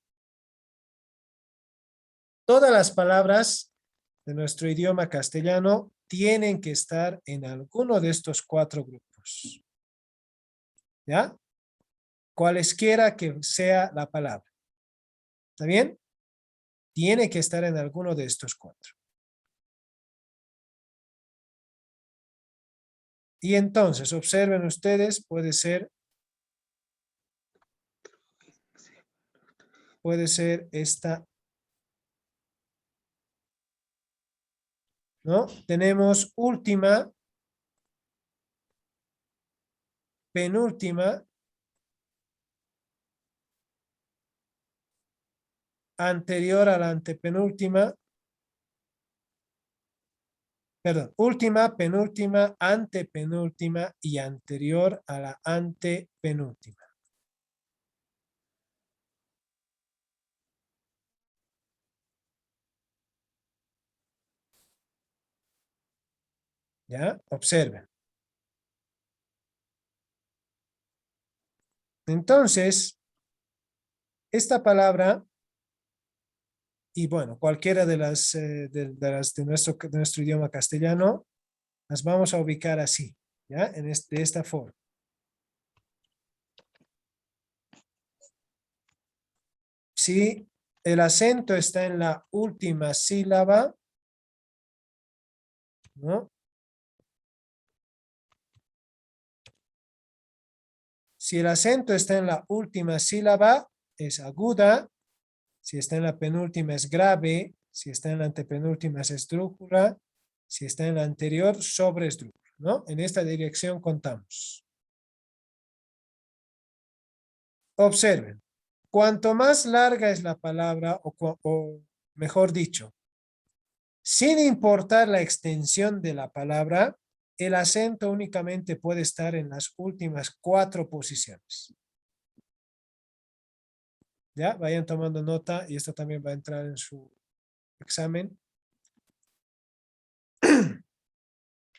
Todas las palabras de nuestro idioma castellano tienen que estar en alguno de estos 4 grupos. ¿Ya? Cualesquiera que sea la palabra. ¿Está bien? Tiene que estar en alguno de estos 4. Y entonces, observen ustedes, puede ser esta ¿no? Tenemos última, penúltima, anterior a la antepenúltima, perdón, última, penúltima, antepenúltima y anterior a la antepenúltima. ¿Ya? Observen. Entonces, esta palabra, y bueno, cualquiera de las de nuestro idioma castellano, las vamos a ubicar así, ¿ya? De esta forma. Si el acento está en la última sílaba, ¿no? Si el acento está en la última sílaba, es aguda. Si está en la penúltima, es grave. Si está en la antepenúltima, es esdrújula. Si está en la anterior, sobre esdrújula, ¿no? En esta dirección contamos. Observen. Cuanto más larga es la palabra, o mejor dicho, sin importar la extensión de la palabra, el acento únicamente puede estar en las últimas 4 posiciones. Ya, vayan tomando nota y esto también va a entrar en su examen.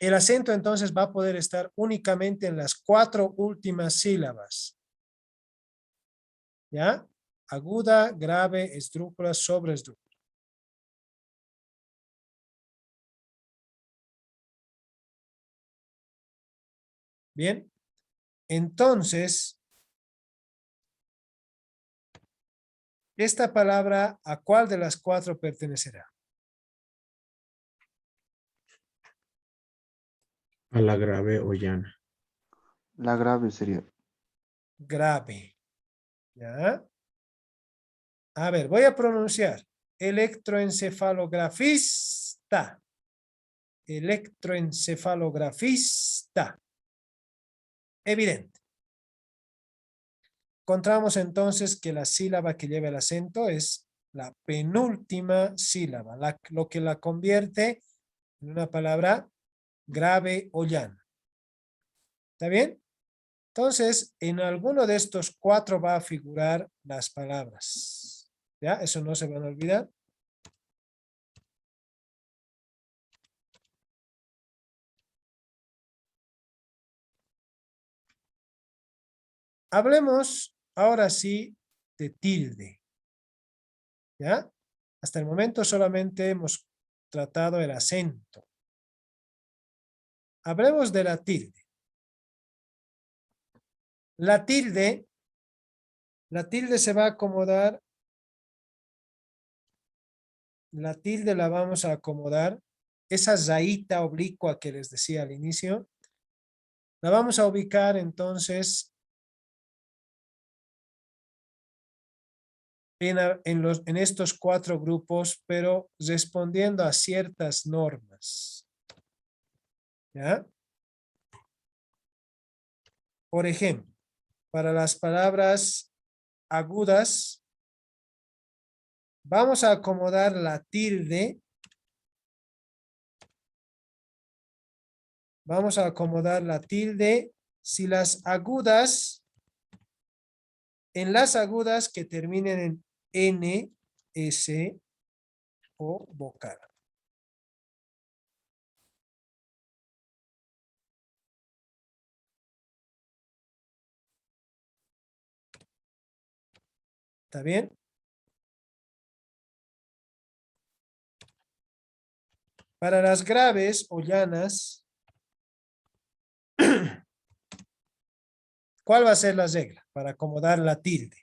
El acento entonces va a poder estar únicamente en las 4 últimas sílabas. ¿Ya? Aguda, grave, esdrújula, sobre esdrújula. Bien. Entonces, esta palabra, ¿a cuál de las 4 pertenecerá? A la grave o llana. La grave sería. Grave. ¿Ya? A ver, voy a pronunciar. Electroencefalografista. Electroencefalografista. Evidente. Encontramos entonces que la sílaba que lleva el acento es la penúltima sílaba, lo que la convierte en una palabra grave o llana. ¿Está bien? Entonces, en alguno de estos 4 va a figurar las palabras. ¿Ya? Eso no se van a olvidar. Hablemos ahora sí de tilde. ¿Ya? Hasta el momento solamente hemos tratado el acento. Hablemos de la tilde. La tilde se va a acomodar. La tilde la vamos a acomodar. Esa rayita oblicua que les decía al inicio. La vamos a ubicar entonces en estos 4 grupos, pero respondiendo a ciertas normas. ¿Ya? Por ejemplo, para las palabras agudas, vamos a acomodar la tilde. Vamos a acomodar la tilde si las agudas, en las agudas que terminen en N, S o vocal. ¿Está bien? Para las graves o llanas, ¿cuál va a ser la regla para acomodar la tilde?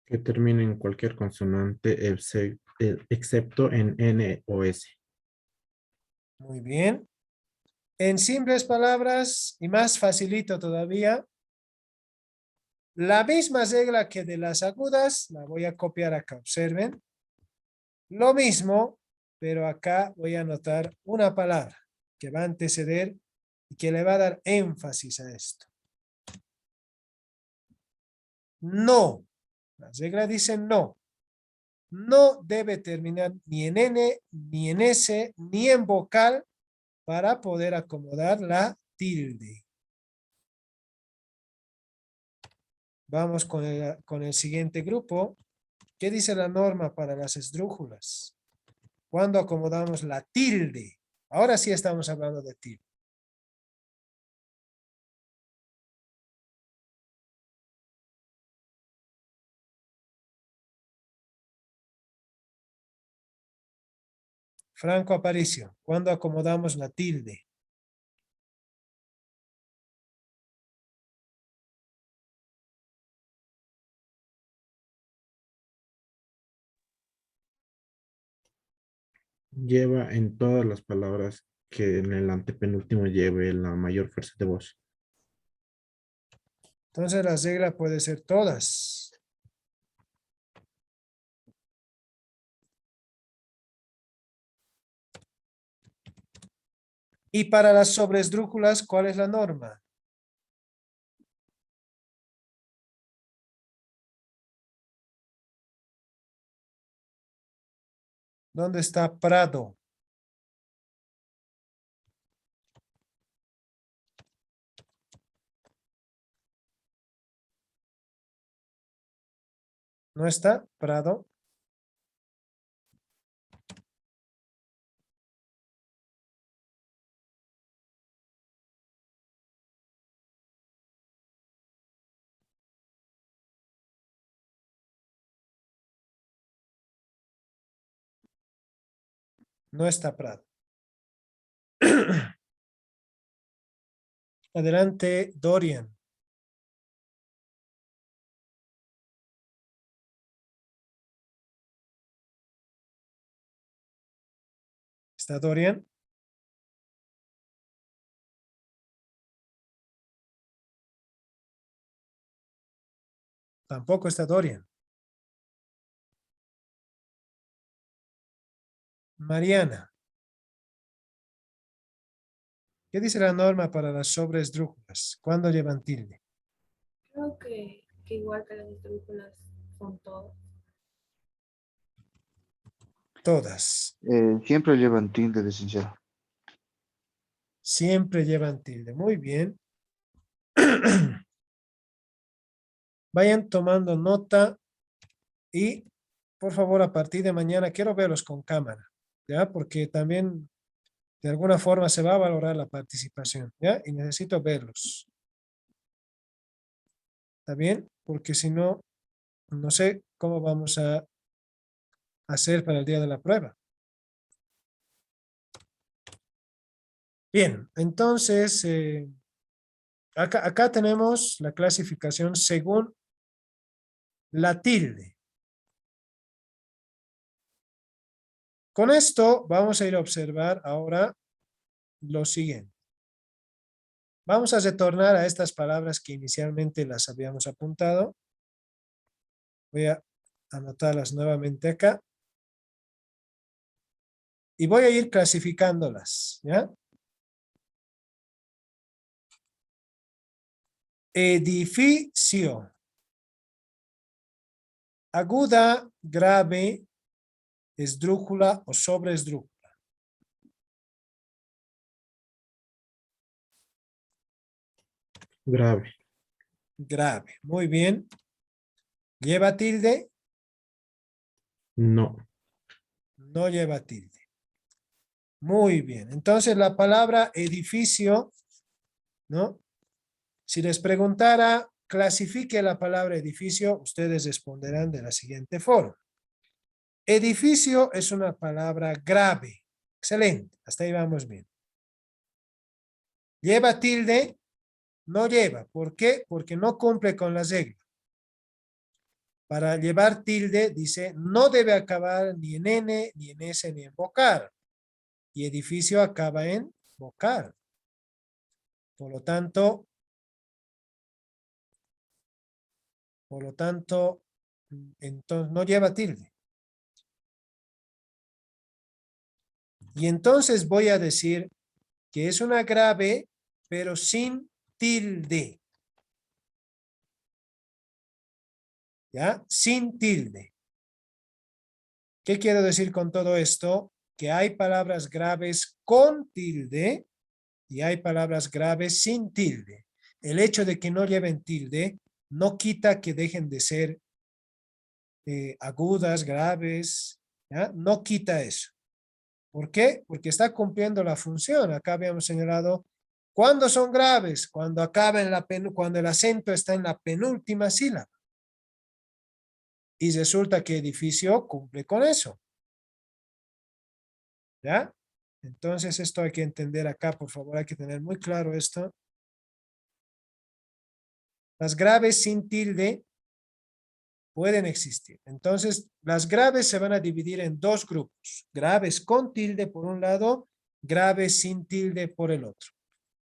Que termine en cualquier consonante excepto en N o S. Muy bien. En simples palabras, y más facilito todavía, la misma regla que de las agudas, la voy a copiar acá, observen. Lo mismo pero acá voy a anotar una palabra que va a anteceder y que le va a dar énfasis a esto. No. La regla dice no. No debe terminar ni en N, ni en S, ni en vocal para poder acomodar la tilde. Vamos con el siguiente grupo. ¿Qué dice la norma para las esdrújulas? ¿Cuándo acomodamos la tilde? Ahora sí estamos hablando de tilde. Franco Aparicio, ¿cuándo acomodamos la tilde? Lleva en todas las palabras que en el antepenúltimo lleve la mayor fuerza de voz. Entonces la regla puede ser todas. Y para las sobresdrújulas, ¿cuál es la norma? ¿Dónde está Prado? ¿No está Prado? No está Prado. Adelante, Dorian. ¿Está Dorian? Tampoco está Dorian. Mariana. ¿Qué dice la norma para las sobresdrújulas? ¿Cuándo llevan tilde? Creo que igual que las esdrújulas son todas. Todas. Siempre llevan tilde, licenciado. Siempre llevan tilde. Muy bien. Vayan tomando nota y por favor a partir de mañana quiero verlos con cámara, ¿ya? Porque también de alguna forma se va a valorar la participación, ¿ya? Y necesito verlos. ¿Está bien? Porque si no, no sé cómo vamos a hacer para el día de la prueba. Bien, entonces, acá tenemos la clasificación según la tilde. Con esto vamos a ir a observar ahora lo siguiente. Vamos a retornar a estas palabras que inicialmente las habíamos apuntado. Voy a anotarlas nuevamente acá. Y voy a ir clasificándolas, ¿ya? Edificio. Aguda, grave, esdrújula o sobreesdrújula. Grave. Grave. Muy bien. ¿Lleva tilde? No. No lleva tilde. Muy bien. Entonces la palabra edificio, ¿no? Si les preguntara, clasifique la palabra edificio, ustedes responderán de la siguiente forma. Edificio es una palabra grave. Excelente. Hasta ahí vamos bien. ¿Lleva tilde? No lleva. ¿Por qué? Porque no cumple con la regla. Para llevar tilde, dice, no debe acabar ni en N, ni en S, ni en vocal. Y edificio acaba en vocal. Por lo tanto, entonces no lleva tilde. Y entonces voy a decir que es una grave, pero sin tilde. ¿Ya? Sin tilde. ¿Qué quiero decir con todo esto? Que hay palabras graves con tilde y hay palabras graves sin tilde. El hecho de que no lleven tilde no quita que dejen de ser agudas, graves, ¿ya? No quita eso. ¿Por qué? Porque está cumpliendo la función. Acá habíamos señalado, ¿cuándo son graves? Cuando acaba cuando el acento está en la penúltima sílaba. Y resulta que edificio cumple con eso. ¿Ya? Entonces esto hay que entender acá, por favor, hay que tener muy claro esto. Las graves sin tilde pueden existir. Entonces, las graves se van a dividir en dos grupos. Graves con tilde por un lado, graves sin tilde por el otro.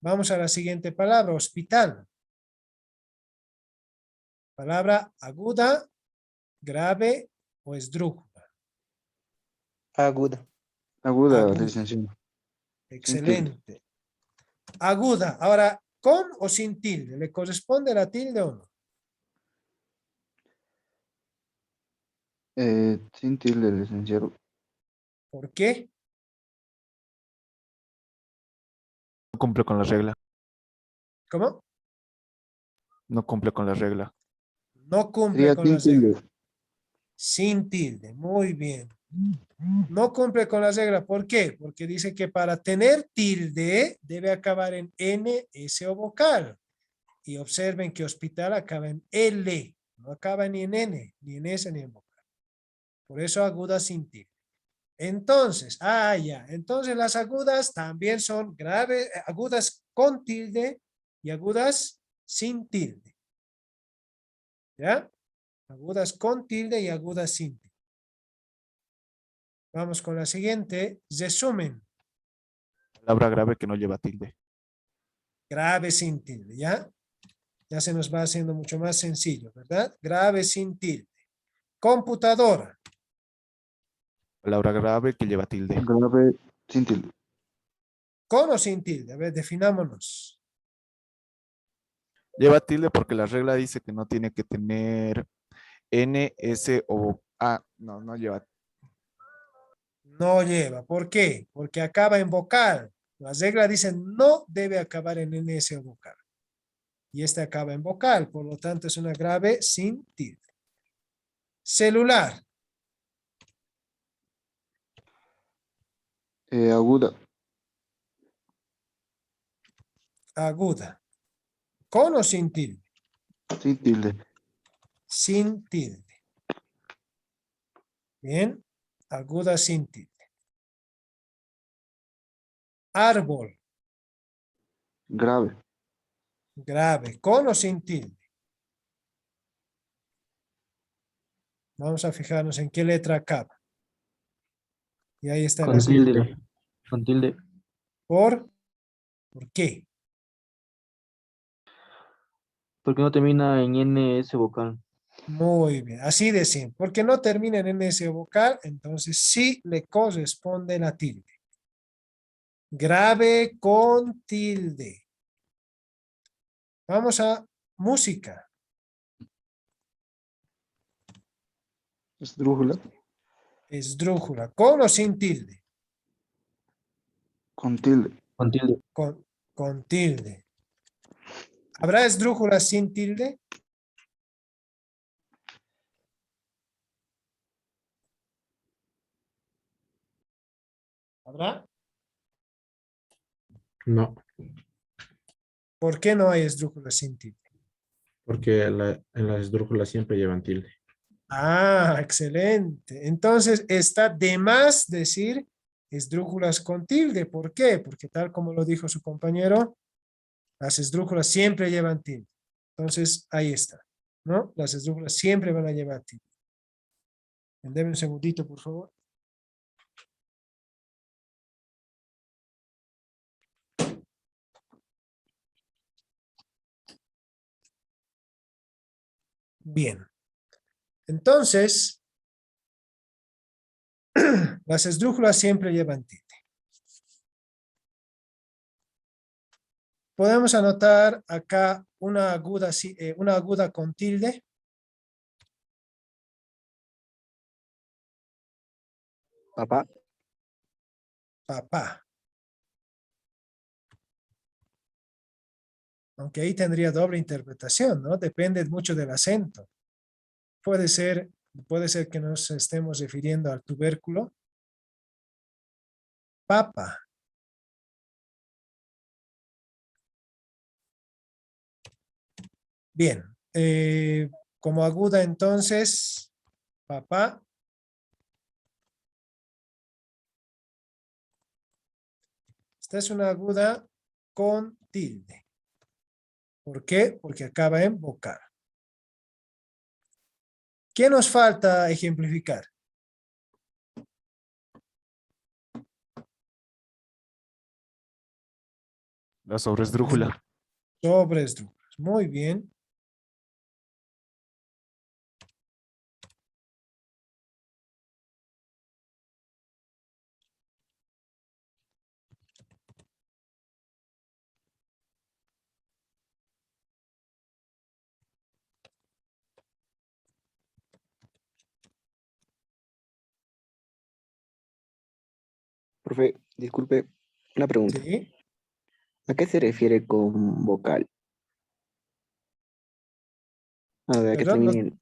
Vamos a la siguiente palabra, hospital. Palabra aguda, grave o esdrújula. Aguda. Aguda, Aguda. licenciado. Sin tilde. Excelente. Aguda. Ahora, ¿con o sin tilde? ¿Le corresponde la tilde o no? Sin tilde, licenciado. ¿Por qué? No cumple con la regla. ¿Cómo? No cumple con la regla. No cumple Sería con sin las reglas. tilde. Sin tilde. Muy bien. No cumple con la regla. ¿Por qué? Porque dice que para tener tilde debe acabar en N, S o vocal. Y observen que hospital acaba en L. No acaba ni en N, ni en S, ni en vocal. Por eso aguda sin tilde. Entonces, ya. Entonces las agudas también son graves, agudas con tilde y agudas sin tilde. ¿Ya? Agudas con tilde y agudas sin tilde. Vamos con la siguiente. Resumen. Palabra grave que no lleva tilde. Grave sin tilde, ¿ya? Ya se nos va haciendo mucho más sencillo, ¿verdad? Grave sin tilde. Computadora. Palabra grave que lleva tilde. Grave, sin tilde. ¿Con o sin tilde? A ver, definámonos. Lleva tilde porque la regla dice que no tiene que tener N, S o A. No, no lleva. No lleva. ¿Por qué? Porque acaba en vocal. Las reglas dicen no debe acabar en NS o vocal. Y este acaba en vocal. Por lo tanto, es una grave sin tilde. Celular. Aguda. Aguda. ¿Con o sin tilde? Sin tilde. Sin tilde. Bien. Aguda sin tilde. Árbol. Grave. Grave. ¿Con o sin tilde? Vamos a fijarnos en qué letra acaba. Y ahí está la Con tilde. Con tilde. ¿Por qué? Porque no termina en NS vocal. Muy bien, así de simple. Porque no termina en NS vocal, entonces sí le corresponde la tilde. Grave con tilde. Vamos a música. Esdrújula. Esdrújula. ¿Con o sin tilde? Con tilde. Con tilde. Con tilde. ¿Habrá esdrújula sin tilde? ¿Habrá? No, ¿Por qué no hay esdrújula sin tilde? porque en las esdrújulas siempre llevan tilde. Excelente. Entonces está de más decir esdrújulas con tilde. ¿Por qué? Porque tal como lo dijo su compañero, las esdrújulas siempre llevan tilde. Entonces ahí está, ¿no? Las esdrújulas siempre van a llevar tilde. Deme un segundito, por favor. Bien. Entonces, las esdrújulas siempre llevan tilde. Podemos anotar acá una aguda, una aguda con tilde. Papá. Papá. Aunque ahí tendría doble interpretación, ¿no? Depende mucho del acento. Puede ser que nos estemos refiriendo al tubérculo. Papa. Bien. Como aguda entonces, papá. Esta es una aguda con tilde. ¿Por qué? Porque acaba en vocal. ¿Qué nos falta ejemplificar? La sobresdrújula. Sobresdrújulas. Muy bien. Profe, disculpe, una pregunta. Sí. ¿A qué se refiere con vocal? A ver, Perdón,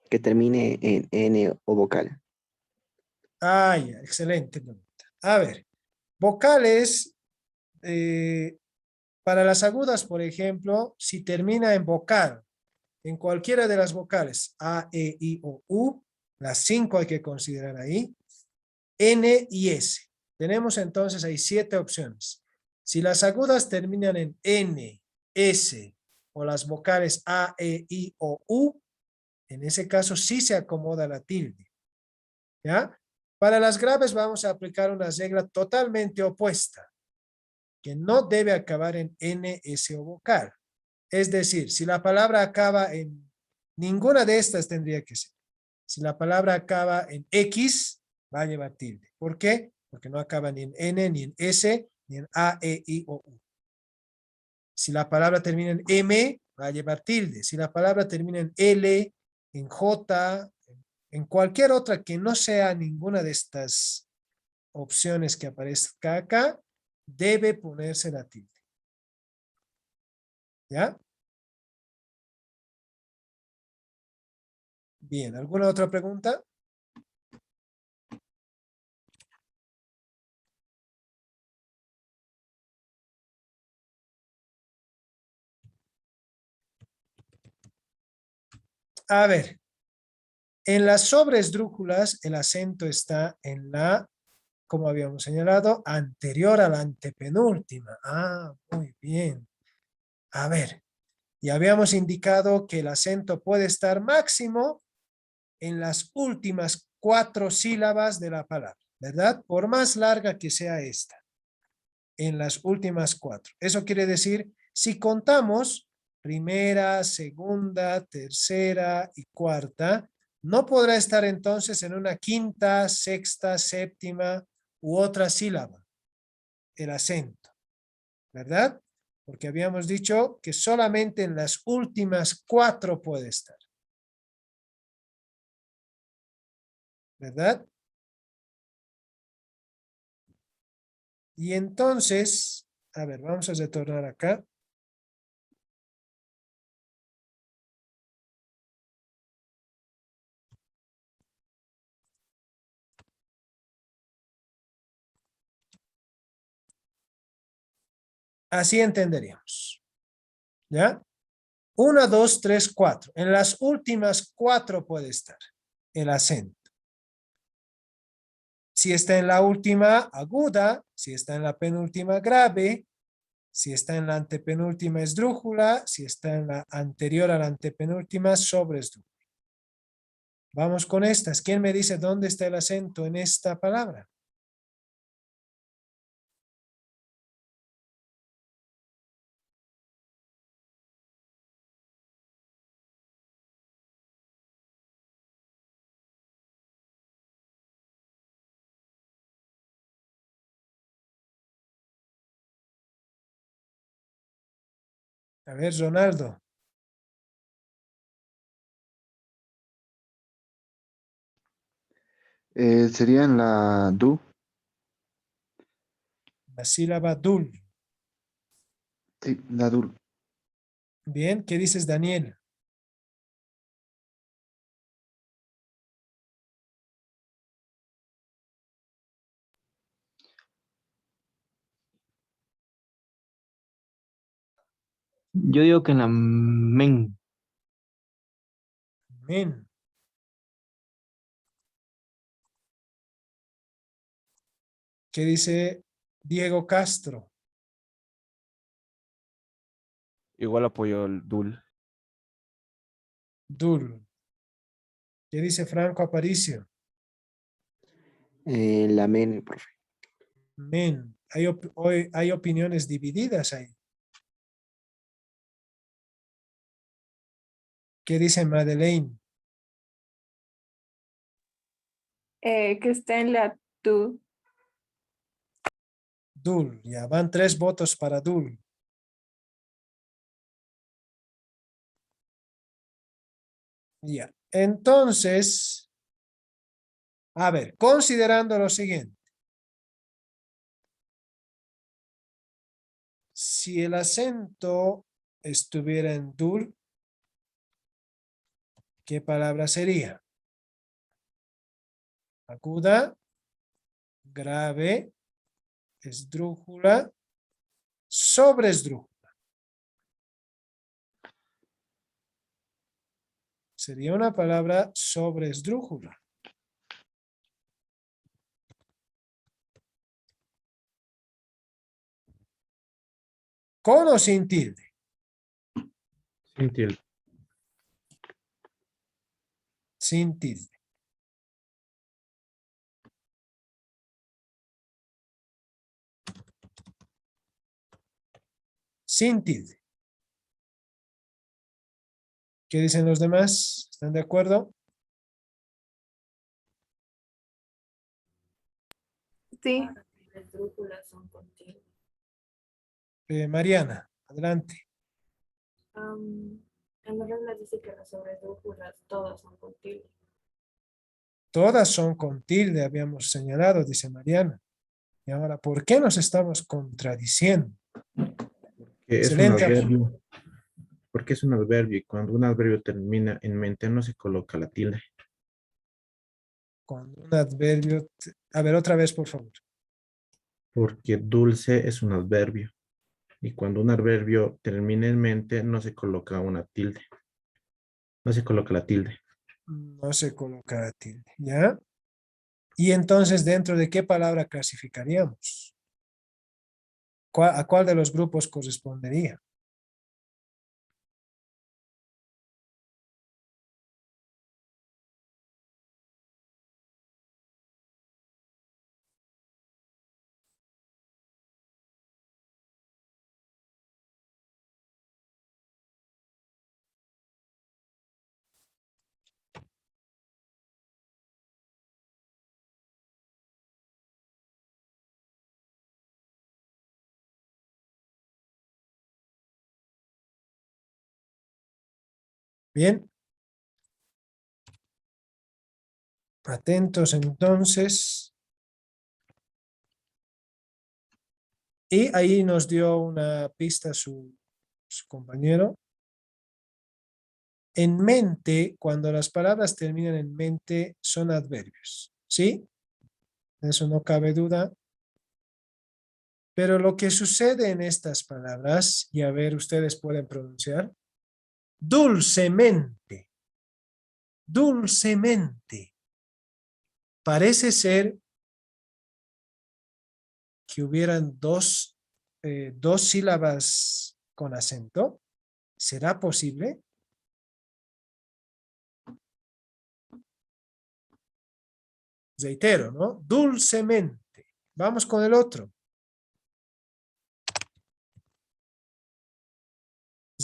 que termine en N o vocal. Ah, ya, excelente pregunta. A ver, vocales, para las agudas, por ejemplo, si termina en vocal, en cualquiera de las vocales, A, E, I o U, las 5 hay que considerar ahí, N y S. Tenemos entonces ahí 7 opciones. Si las agudas terminan en N, S o las vocales A, E, I o U, en ese caso sí se acomoda la tilde. ¿Ya? Para las graves vamos a aplicar una regla totalmente opuesta, que no debe acabar en N, S o vocal. Es decir, si la palabra acaba en ninguna de estas tendría que ser. Si la palabra acaba en X, va a llevar tilde. ¿Por qué? Porque no acaba ni en N, ni en S, ni en A, E, I o U. Si la palabra termina en M, va a llevar tilde. Si la palabra termina en L, en J, en cualquier otra que no sea ninguna de estas opciones que aparezca acá, debe ponerse la tilde. ¿Ya? Bien, ¿alguna otra pregunta? A ver, en las sobresdrújulas el acento está en la, como habíamos señalado, anterior a la antepenúltima. Ah, muy bien. A ver, y habíamos indicado que el acento puede estar máximo en las últimas 4 sílabas de la palabra, ¿verdad? Por más larga que sea esta, en las últimas 4. Eso quiere decir, si contamos primera, segunda, tercera y cuarta, no podrá estar entonces en una quinta, sexta, séptima u otra sílaba, el acento, ¿verdad? Porque habíamos dicho que solamente en las últimas 4 puede estar. ¿Verdad? Y entonces, a ver, vamos a retornar acá. Así entenderíamos. ¿Ya? 1, 2, 3, 4. En las últimas 4 puede estar el acento. Si está en la última aguda, si está en la penúltima grave, si está en la antepenúltima esdrújula, si está en la anterior a la antepenúltima sobresdrújula. Vamos con estas. ¿Quién me dice dónde está el acento en esta palabra? A ver, Ronaldo. Sería en la du. La sílaba dul. Sí, la dul. Bien, ¿qué dices, Daniel? Yo digo que en la men. Men. ¿Qué dice Diego Castro? Igual apoyo el DUL. Dul. ¿Qué dice Franco Aparicio? La men, profe. Men. Hoy hay opiniones divididas ahí. ¿Qué dice Madeleine? Que está en la tu. Dul. Ya van 3 votos para Dul. Ya. Entonces, a ver, considerando lo siguiente. Si el acento estuviera en dul, ¿qué palabra sería? Aguda, grave, esdrújula, sobresdrújula. Sería una palabra sobresdrújula. ¿Con o sin tilde? Sin tilde. Sin tilde. Sin tilde. ¿Qué dicen los demás? ¿Están de acuerdo? Sí. Las esdrújulas son con tilde. Mariana, adelante. En la regla dice que las sobresdrújulas todas son con tilde. Todas son con tilde, habíamos señalado, dice Mariana. Y ahora, ¿por qué nos estamos contradiciendo? Que es un Excelente. adverbio. Porque es un adverbio y cuando un adverbio termina en mente no se coloca la tilde. Con un adverbio. A ver, otra vez, por favor. Porque dulce es un adverbio. Y cuando un adverbio termina en mente no se coloca una tilde. No se coloca la tilde. No se coloca la tilde, ¿ya? Y entonces, ¿dentro de qué palabra clasificaríamos? ¿A cuál de los grupos correspondería? Bien. Atentos entonces. Y ahí nos dio una pista su compañero. En mente, cuando las palabras terminan en mente, son adverbios. ¿Sí? Eso no cabe duda. Pero lo que sucede en estas palabras, y a ver, ustedes pueden pronunciar, dulcemente, dulcemente. Parece ser que hubieran dos sílabas con acento. ¿Será posible? Reitero, ¿no? Dulcemente. Vamos con el otro.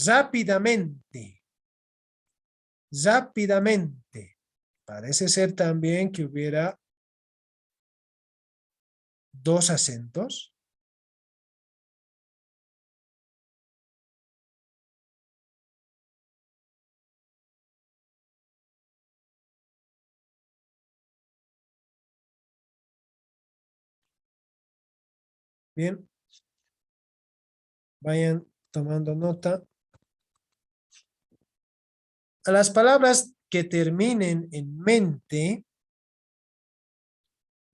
Rápidamente. Rápidamente. Parece ser también que hubiera dos acentos. Bien. Vayan tomando nota. A las palabras que terminen en mente,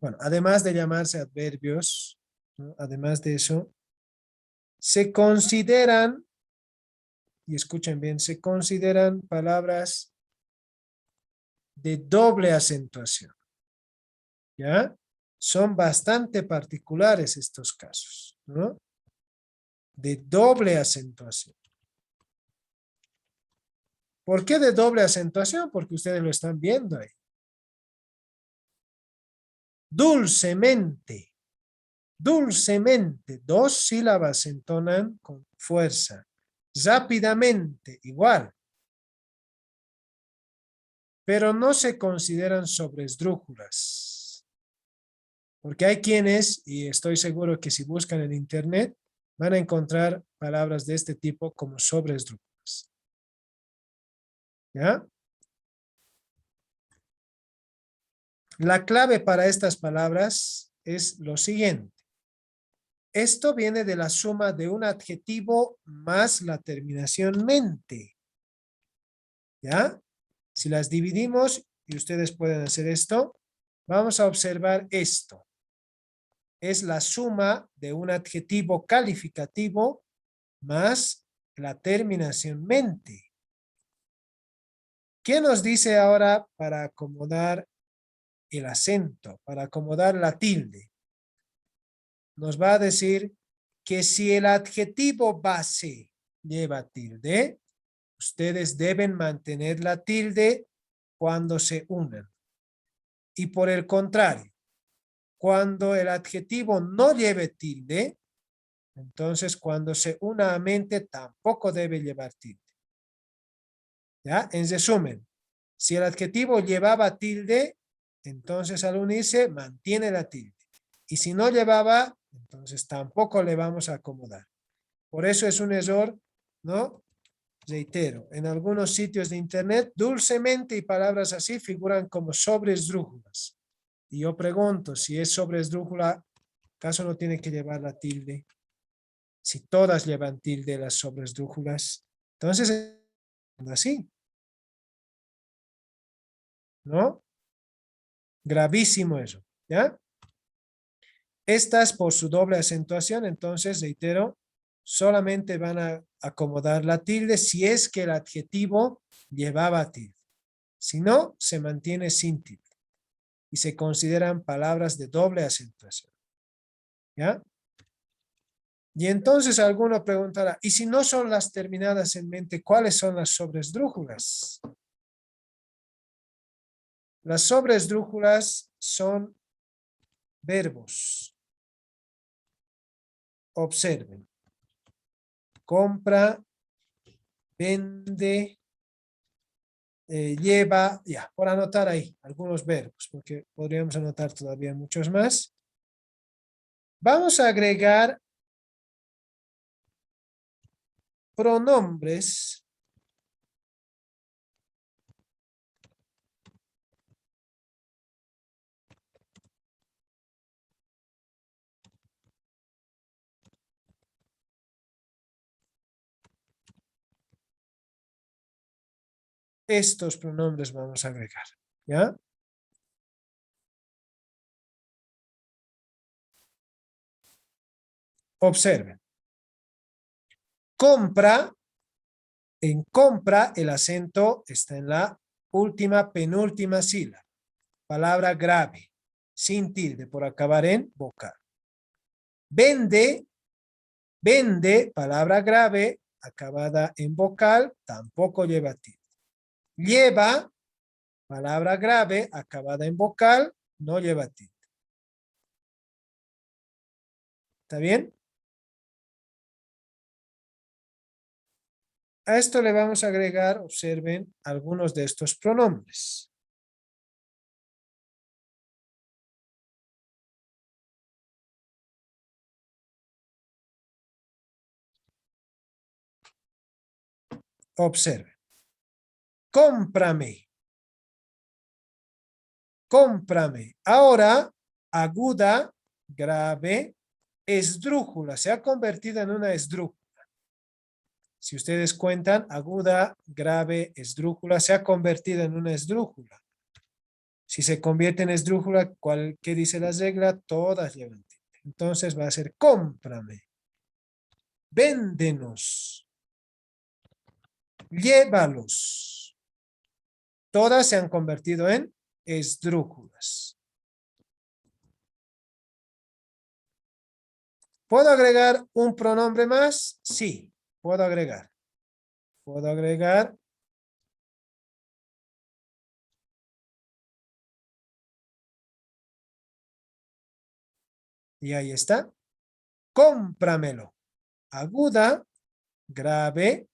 bueno, además de llamarse adverbios, ¿no? Además de eso, se consideran, y escuchen bien, se consideran palabras de doble acentuación. ¿Ya? Son bastante particulares estos casos, ¿no? De doble acentuación. ¿Por qué de doble acentuación? Porque ustedes lo están viendo ahí. Dulcemente. Dulcemente. Dos sílabas se entonan con fuerza. Rápidamente, igual. Pero no se consideran sobresdrújulas. Porque hay quienes, y estoy seguro que si buscan en internet, van a encontrar palabras de este tipo como sobresdrújulas. ¿Ya? La clave para estas palabras es lo siguiente. Esto viene de la suma de un adjetivo más la terminación mente. ¿Ya? Si las dividimos, y ustedes pueden hacer esto, vamos a observar esto. Es la suma de un adjetivo calificativo más la terminación mente. ¿Qué nos dice ahora para acomodar el acento, para acomodar la tilde? Nos va a decir que si el adjetivo base lleva tilde, ustedes deben mantener la tilde cuando se unan. Y por el contrario, cuando el adjetivo no lleve tilde, entonces cuando se una a mente tampoco debe llevar tilde. ¿Ya? En resumen, si el adjetivo llevaba tilde, entonces al unirse mantiene la tilde. Y si no llevaba, entonces tampoco le vamos a acomodar. Por eso es un error, ¿no? Reitero, en algunos sitios de internet, dulcemente y palabras así figuran como sobresdrújulas. Y yo pregunto, si es sobresdrújula, ¿acaso no tiene que llevar la tilde? Si todas llevan tilde las sobresdrújulas, entonces así. ¿No? Gravísimo eso, ¿ya? Estas por su doble acentuación, entonces, reitero, solamente van a acomodar la tilde si es que el adjetivo llevaba tilde. Si no, se mantiene sin tilde. Y se consideran palabras de doble acentuación. ¿Ya? Y entonces alguno preguntará, ¿y si no son las terminadas en mente, cuáles son las sobresdrújulas? Las sobresdrújulas son verbos. Observen. Compra, vende, lleva, ya, por anotar ahí algunos verbos, porque podríamos anotar todavía muchos más. Vamos a agregar pronombres estos pronombres vamos a agregar, ¿ya? Observen. Compra, en compra el acento está en la última, penúltima sílaba. Palabra grave, sin tilde, por acabar en vocal. Vende, vende, palabra grave, acabada en vocal, tampoco lleva tilde. Lleva, palabra grave, acabada en vocal, no lleva tilde. ¿Está bien? A esto le vamos a agregar, observen, algunos de estos pronombres. Observen. Cómprame. Cómprame. Ahora, aguda, grave, esdrújula, se ha convertido en una esdrújula. Si ustedes cuentan, aguda, grave, esdrújula, se ha convertido en una esdrújula. Si se convierte en esdrújula, ¿qué dice la regla? Todas llevan tilde. Entonces va a ser cómprame, véndenos, llévalos. Todas se han convertido en esdrújulas. ¿Puedo agregar un pronombre más? Sí, puedo agregar. Puedo agregar y ahí está. Cómpramelo. Aguda, grave,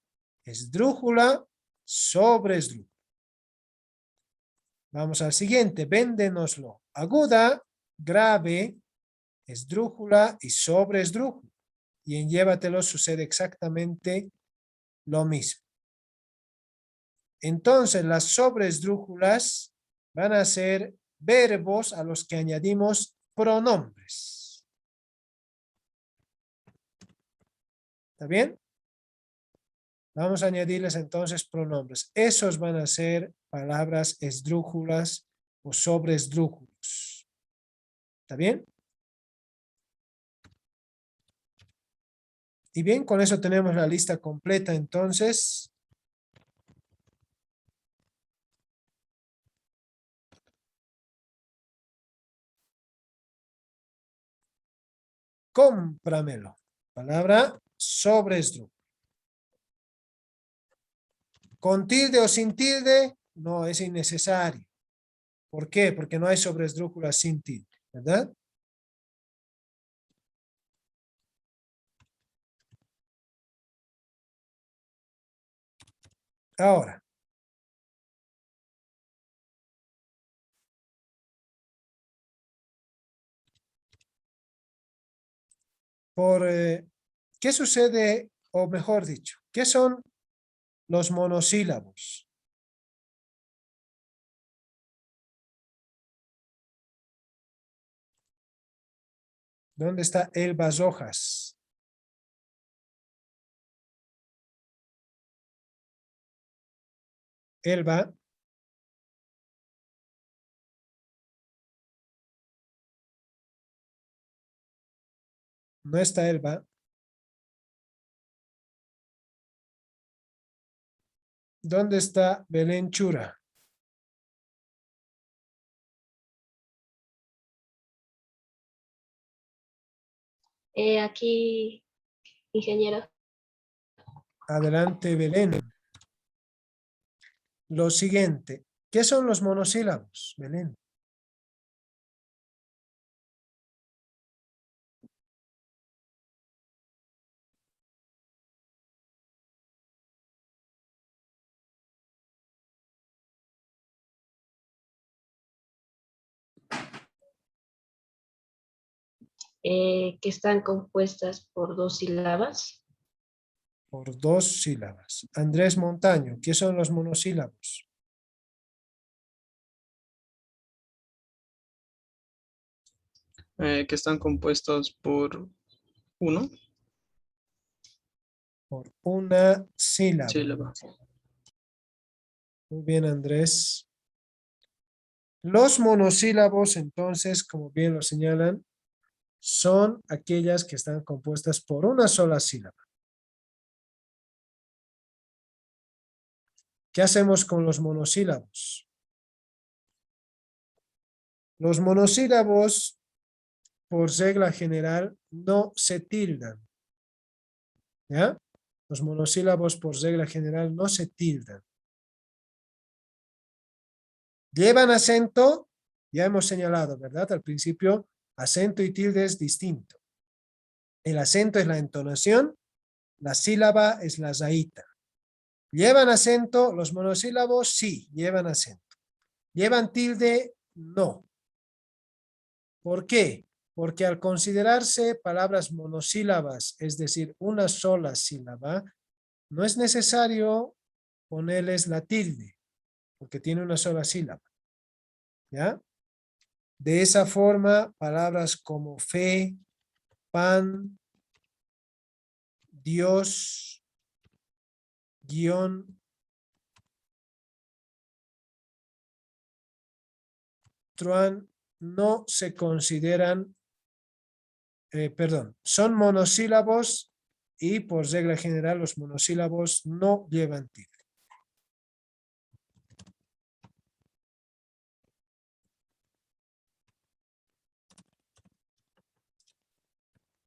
esdrújula, sobreesdrújula. Vamos al siguiente. Véndenoslo. Aguda, grave, esdrújula y sobreesdrújula. Y en llévatelo sucede exactamente lo mismo. Entonces las sobreesdrújulas van a ser verbos a los que añadimos pronombres. ¿Está bien? Vamos a añadirles entonces pronombres. Esos van a ser palabras esdrújulas o sobreesdrújulos. ¿Está bien? Y bien, con eso tenemos la lista completa entonces. Cómpramelo. Palabra sobreesdrújula. ¿Con tilde o sin tilde? No, es innecesario. ¿Por qué? Porque no hay sobreesdrújula sin tilde, ¿verdad? Ahora. ¿Qué sucede? O mejor dicho, ¿qué son los monosílabos? ¿Dónde está Elba Rojas? Elba. No está Elba. ¿Dónde está Belén Chura? Aquí, ingeniero. Adelante, Belén. Lo siguiente. ¿Qué son los monosílabos, Belén? Que están compuestas por 2 sílabas. Por 2 sílabas. Andrés Montaño, ¿qué son los monosílabos? Que están compuestos por 1. Por una sílaba. Sílaba. Muy bien, Andrés. Los monosílabos, entonces, como bien lo señalan, son aquellas que están compuestas por una sola sílaba. ¿Qué hacemos con los monosílabos? Los monosílabos, por regla general, no se tildan. ¿Ya? Los monosílabos, por regla general, no se tildan. Llevan acento, ya hemos señalado, ¿verdad? Al principio, acento y tilde es distinto. El acento es la entonación, la sílaba es la raíta. ¿Llevan acento los monosílabos? Sí, llevan acento. ¿Llevan tilde? No. ¿Por qué? Porque al considerarse palabras monosílabas, es decir, una sola sílaba, no es necesario ponerles la tilde, porque tiene una sola sílaba. ¿Ya? De esa forma, palabras como fe, pan, Dios, guión, truán, no se consideran, perdón, son monosílabos y por regla general los monosílabos no llevan tilde.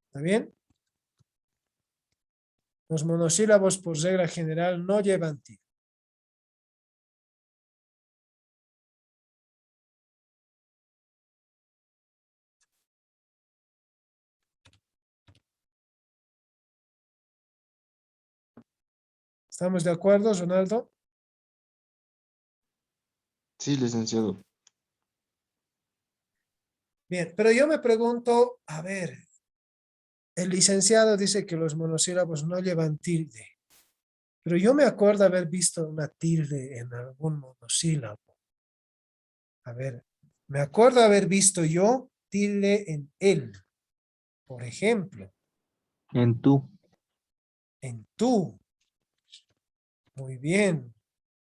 ¿Está bien? Los monosílabos por regla general no llevan tilde. ¿Estamos de acuerdo, Ronaldo? Sí, licenciado. Bien, pero yo me pregunto, a ver, el licenciado dice que los monosílabos no llevan tilde, pero yo me acuerdo haber visto una tilde en algún monosílabo. A ver, me acuerdo haber visto yo tilde en él, por ejemplo. En tú. En tú. Muy bien.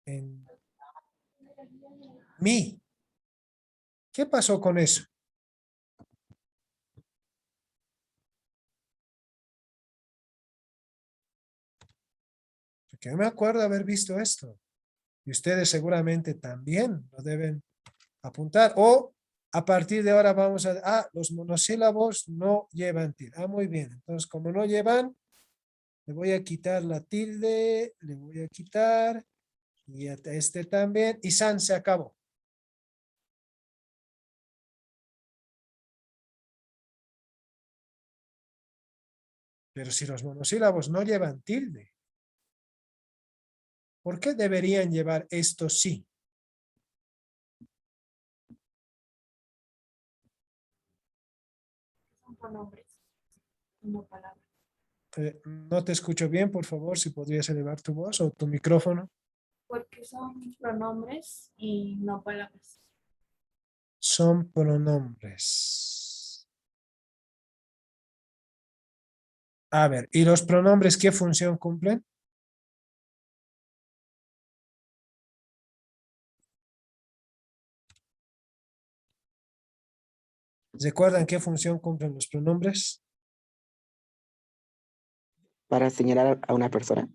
En mí. ¿Qué pasó con eso? Porque yo me acuerdo haber visto esto. Y ustedes seguramente también lo deben apuntar. O a partir de ahora vamos a... Ah, los monosílabos no llevan tilde. Ah, muy bien. Entonces, como no llevan, le voy a quitar la tilde, le voy a quitar, y a este también, y san se acabó. Pero si los monosílabos no llevan tilde, ¿por qué deberían llevar esto sí? Son pronombres, no palabras. No te escucho bien, por favor, si podrías elevar tu voz o tu micrófono. Porque son pronombres y no palabras. Son pronombres. A ver, ¿y los pronombres qué función cumplen? ¿Recuerdan qué función cumplen los pronombres? Para señalar a una persona.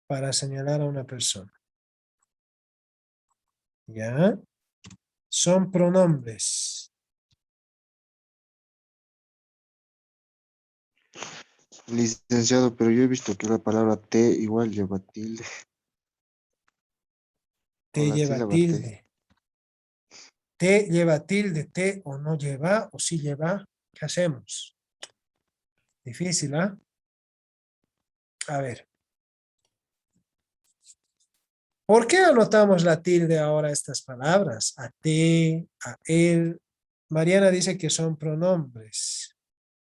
Para señalar a una persona. ¿Ya? Son pronombres. Licenciado, pero yo he visto que la palabra te igual lleva tilde. O Te la lleva sílaba tilde. Te lleva tilde, te o no lleva, o sí lleva. ¿Qué hacemos? Difícil, ¿ah? A ver. ¿Por qué anotamos la tilde ahora a estas palabras? A te, a él. Mariana dice que son pronombres.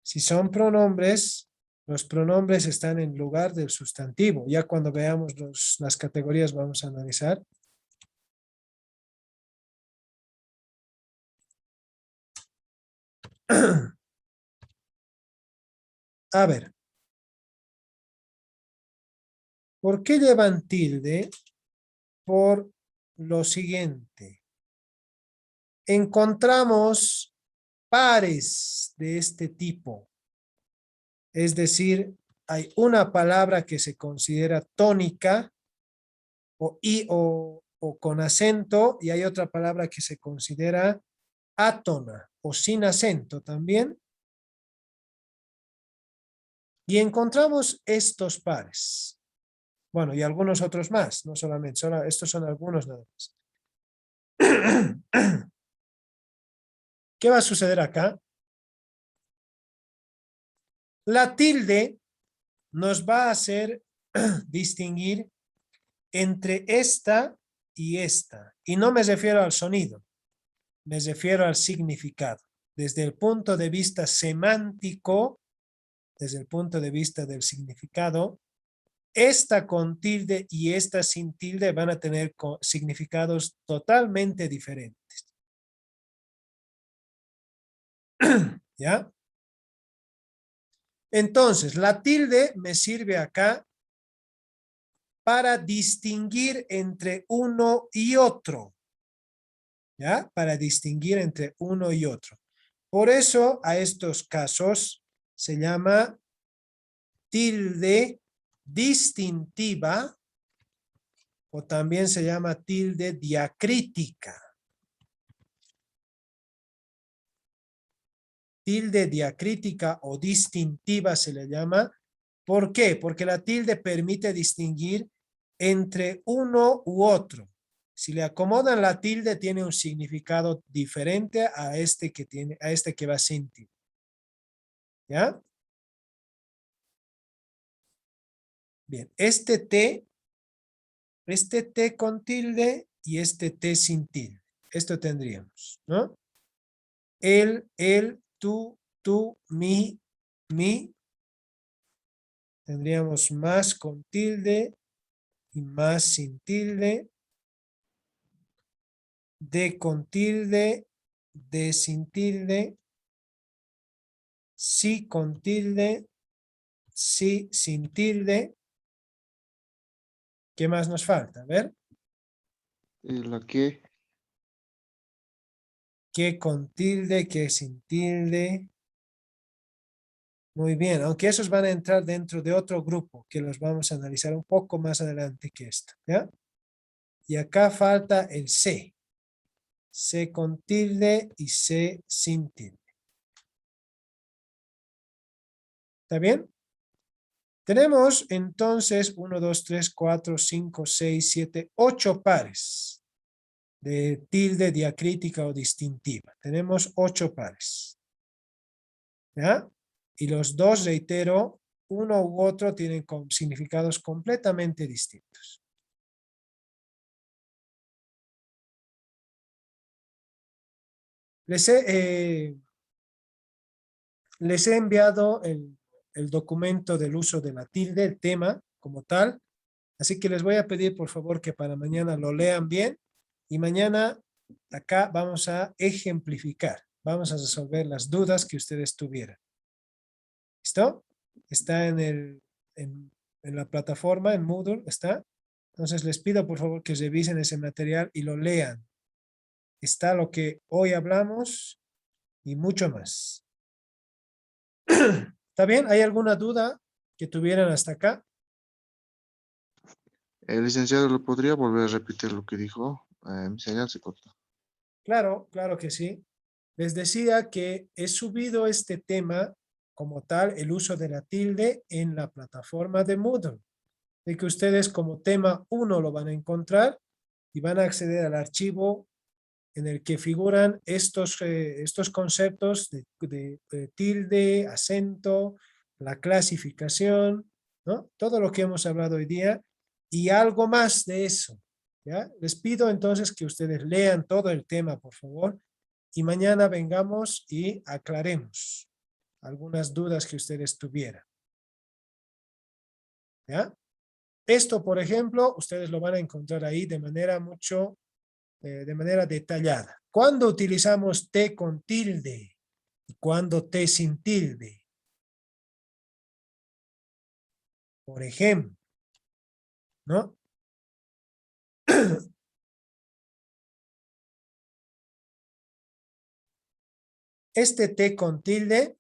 Si son pronombres, los pronombres están en lugar del sustantivo. Ya cuando veamos las categorías vamos a analizar. A ver. ¿Por qué llevan tilde? Por lo siguiente. Encontramos pares de este tipo. Es decir, hay una palabra que se considera tónica o con acento y hay otra palabra que se considera átona o sin acento también. Y encontramos estos pares. Bueno, y algunos otros más, no solamente, estos son algunos nada más. ¿Qué va a suceder acá? La tilde nos va a hacer distinguir entre esta y esta. Y no me refiero al sonido, me refiero al significado. Desde el punto de vista semántico, desde el punto de vista del significado, esta con tilde y esta sin tilde van a tener significados totalmente diferentes. ¿Ya? Entonces, la tilde me sirve acá para distinguir entre uno y otro. ¿Ya? Para distinguir entre uno y otro. Por eso a estos casos se llama tilde distintiva o también se llama tilde diacrítica. Tilde diacrítica o distintiva se le llama. ¿Por qué? Porque la tilde permite distinguir entre uno u otro. Si le acomodan la tilde, tiene un significado diferente a este que va sin tilde. ¿Ya? Bien, este T con tilde y este T sin tilde. Esto tendríamos, ¿no? Él, tú, mi. Tendríamos más con tilde y más sin tilde. De con tilde, de sin tilde, sí con tilde, sí sin tilde. ¿Qué más nos falta? A ver. La que. Que con tilde, que sin tilde. Muy bien, aunque esos van a entrar dentro de otro grupo que los vamos a analizar un poco más adelante que esto, ¿ya? Y acá falta el C. C con tilde y C sin tilde. ¿Está bien? Tenemos entonces 1, 2, 3, 4, 5, 6, 7, 8 pares de tilde diacrítica o distintiva. Tenemos 8 pares. ¿Ya? Y los dos, reitero, uno u otro tienen significados completamente distintos. Les he enviado el documento del uso de la tilde, el tema como tal. Así que les voy a pedir por favor que para mañana lo lean bien. Y mañana acá vamos a ejemplificar. Vamos a resolver las dudas que ustedes tuvieran. ¿Listo? Está en la plataforma, en Moodle, ¿está? Entonces les pido por favor que revisen ese material y lo lean. Está lo que hoy hablamos y mucho más. ¿Está bien? ¿Hay alguna duda que tuvieran hasta acá? El licenciado, ¿lo podría volver a repetir lo que dijo? Mi señal se cortó. Claro, claro que sí. Les decía que he subido este tema como tal, el uso de la tilde en la plataforma de Moodle. De que ustedes como tema 1 lo van a encontrar y van a acceder al archivo en el que figuran estos conceptos de tilde, acento, la clasificación, ¿no? Todo lo que hemos hablado hoy día y algo más de eso, ¿ya? Les pido entonces que ustedes lean todo el tema, por favor, y mañana vengamos y aclaremos algunas dudas que ustedes tuvieran. ¿Ya? Esto, por ejemplo, ustedes lo van a encontrar ahí de manera detallada. ¿Cuándo utilizamos T con tilde? ¿Y cuándo T sin tilde? Por ejemplo, ¿no? Este T con tilde,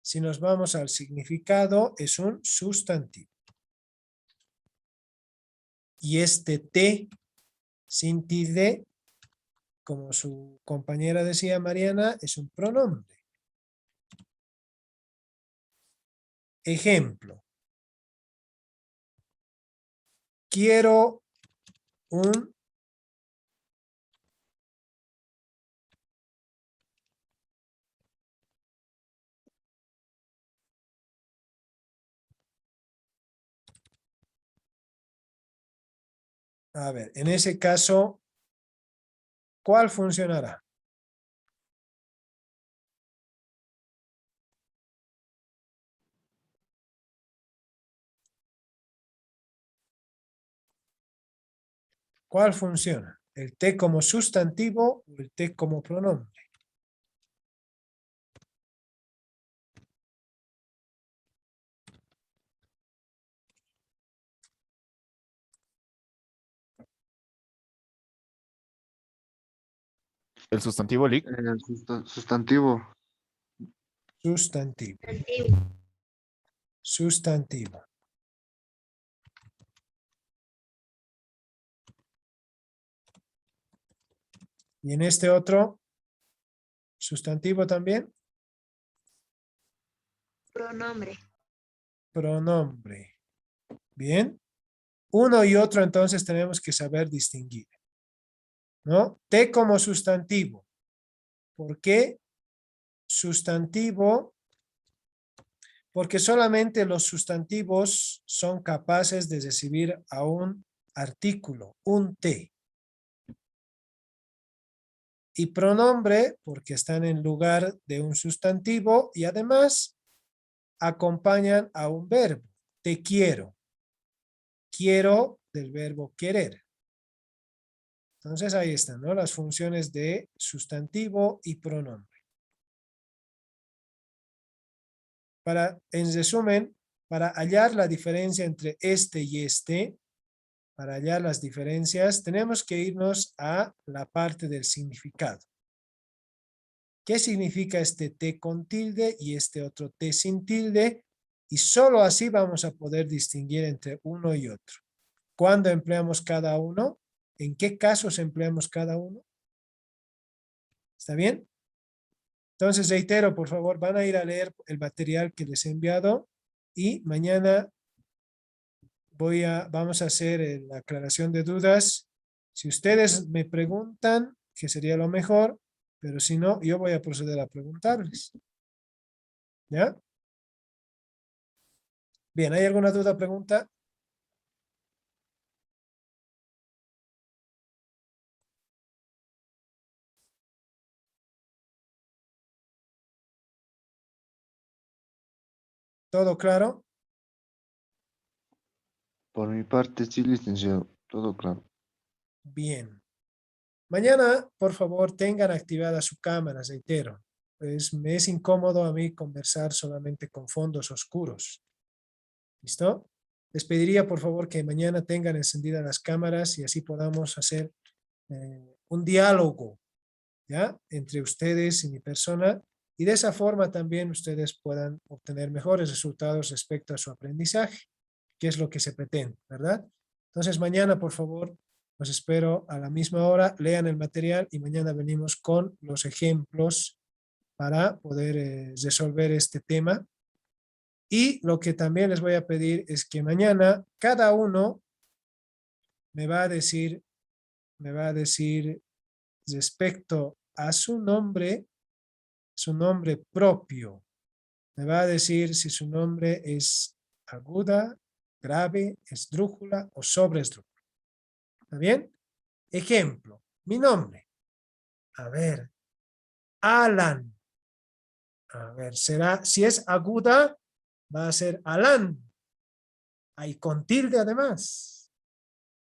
si nos vamos al significado, es un sustantivo. Y este T sin tilde, como su compañera decía Mariana, es un pronombre. Ejemplo. Quiero un a ver, en ese caso, ¿cuál funcionará? ¿Cuál funciona? ¿El T como sustantivo o el T como pronombre? El sustantivo, Lick. El sustantivo. Sustantivo. Sustantivo. Y en este otro, sustantivo también. Pronombre. Pronombre. Bien. Uno y otro entonces tenemos que saber distinguir, ¿no? T como sustantivo. ¿Por qué sustantivo? Porque solamente los sustantivos son capaces de recibir a un artículo, un T. Y pronombre, porque están en lugar de un sustantivo y además acompañan a un verbo. Te quiero. Quiero del verbo querer. Entonces ahí están, ¿no? Las funciones de sustantivo y pronombre. En resumen, para hallar la diferencia entre este y este, para hallar las diferencias, tenemos que irnos a la parte del significado. ¿Qué significa este T con tilde y este otro T sin tilde? Y solo así vamos a poder distinguir entre uno y otro. ¿Cuándo empleamos cada uno? ¿En qué casos empleamos cada uno? ¿Está bien? Entonces, reitero, por favor, van a ir a leer el material que les he enviado y mañana vamos a hacer la aclaración de dudas. Si ustedes me preguntan, que sería lo mejor, pero si no, yo voy a proceder a preguntarles. ¿Ya? Bien, ¿hay alguna duda o pregunta? ¿Todo claro? Por mi parte, sí, licenciado. Todo claro. Bien. Mañana, por favor, tengan activada su cámara, reitero. Pues me es incómodo a mí conversar solamente con fondos oscuros. ¿Listo? Les pediría, por favor, que mañana tengan encendidas las cámaras y así podamos hacer un diálogo, ¿ya? Entre ustedes y mi persona. Y de esa forma también ustedes puedan obtener mejores resultados respecto a su aprendizaje, que es lo que se pretende, ¿verdad? Entonces, mañana, por favor, los espero a la misma hora. Lean el material y mañana venimos con los ejemplos para poder resolver este tema. Y lo que también les voy a pedir es que mañana cada uno me va a decir respecto a su nombre propio. Me va a decir si su nombre es aguda, grave, esdrújula o sobreesdrújula. ¿Está bien? Ejemplo, mi nombre. A ver, Alan. A ver, será, si es aguda, va a ser Alan. Hay con tilde además.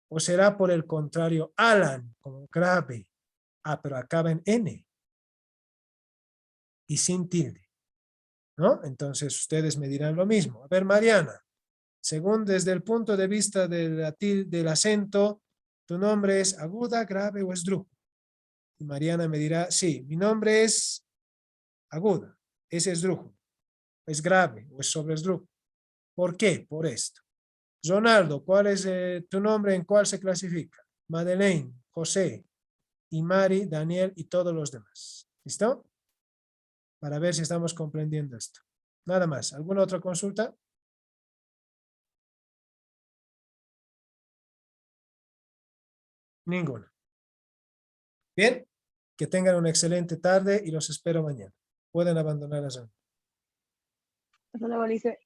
O será por el contrario, Alan, como grave. Ah, pero acaba en N. Y sin tilde. ¿No? Entonces ustedes me dirán lo mismo. A ver, Mariana. Según desde el punto de vista del acento, ¿tu nombre es aguda, grave o esdrújula? Y Mariana me dirá, sí, mi nombre es aguda, es esdrújula, es grave o es sobreesdrújula. ¿Por qué? Por esto. Ronaldo, ¿cuál es tu nombre? ¿En cuál se clasifica? Madeleine, José, y Mari, Daniel y todos los demás. ¿Listo? Para ver si estamos comprendiendo esto. Nada más. ¿Alguna otra consulta? Ninguna. Bien. Que tengan una excelente tarde y los espero mañana. Pueden abandonar la zona. Hasta luego, Lice.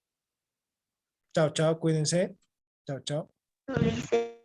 Chao, chao. Cuídense. Chao, chao. Lice.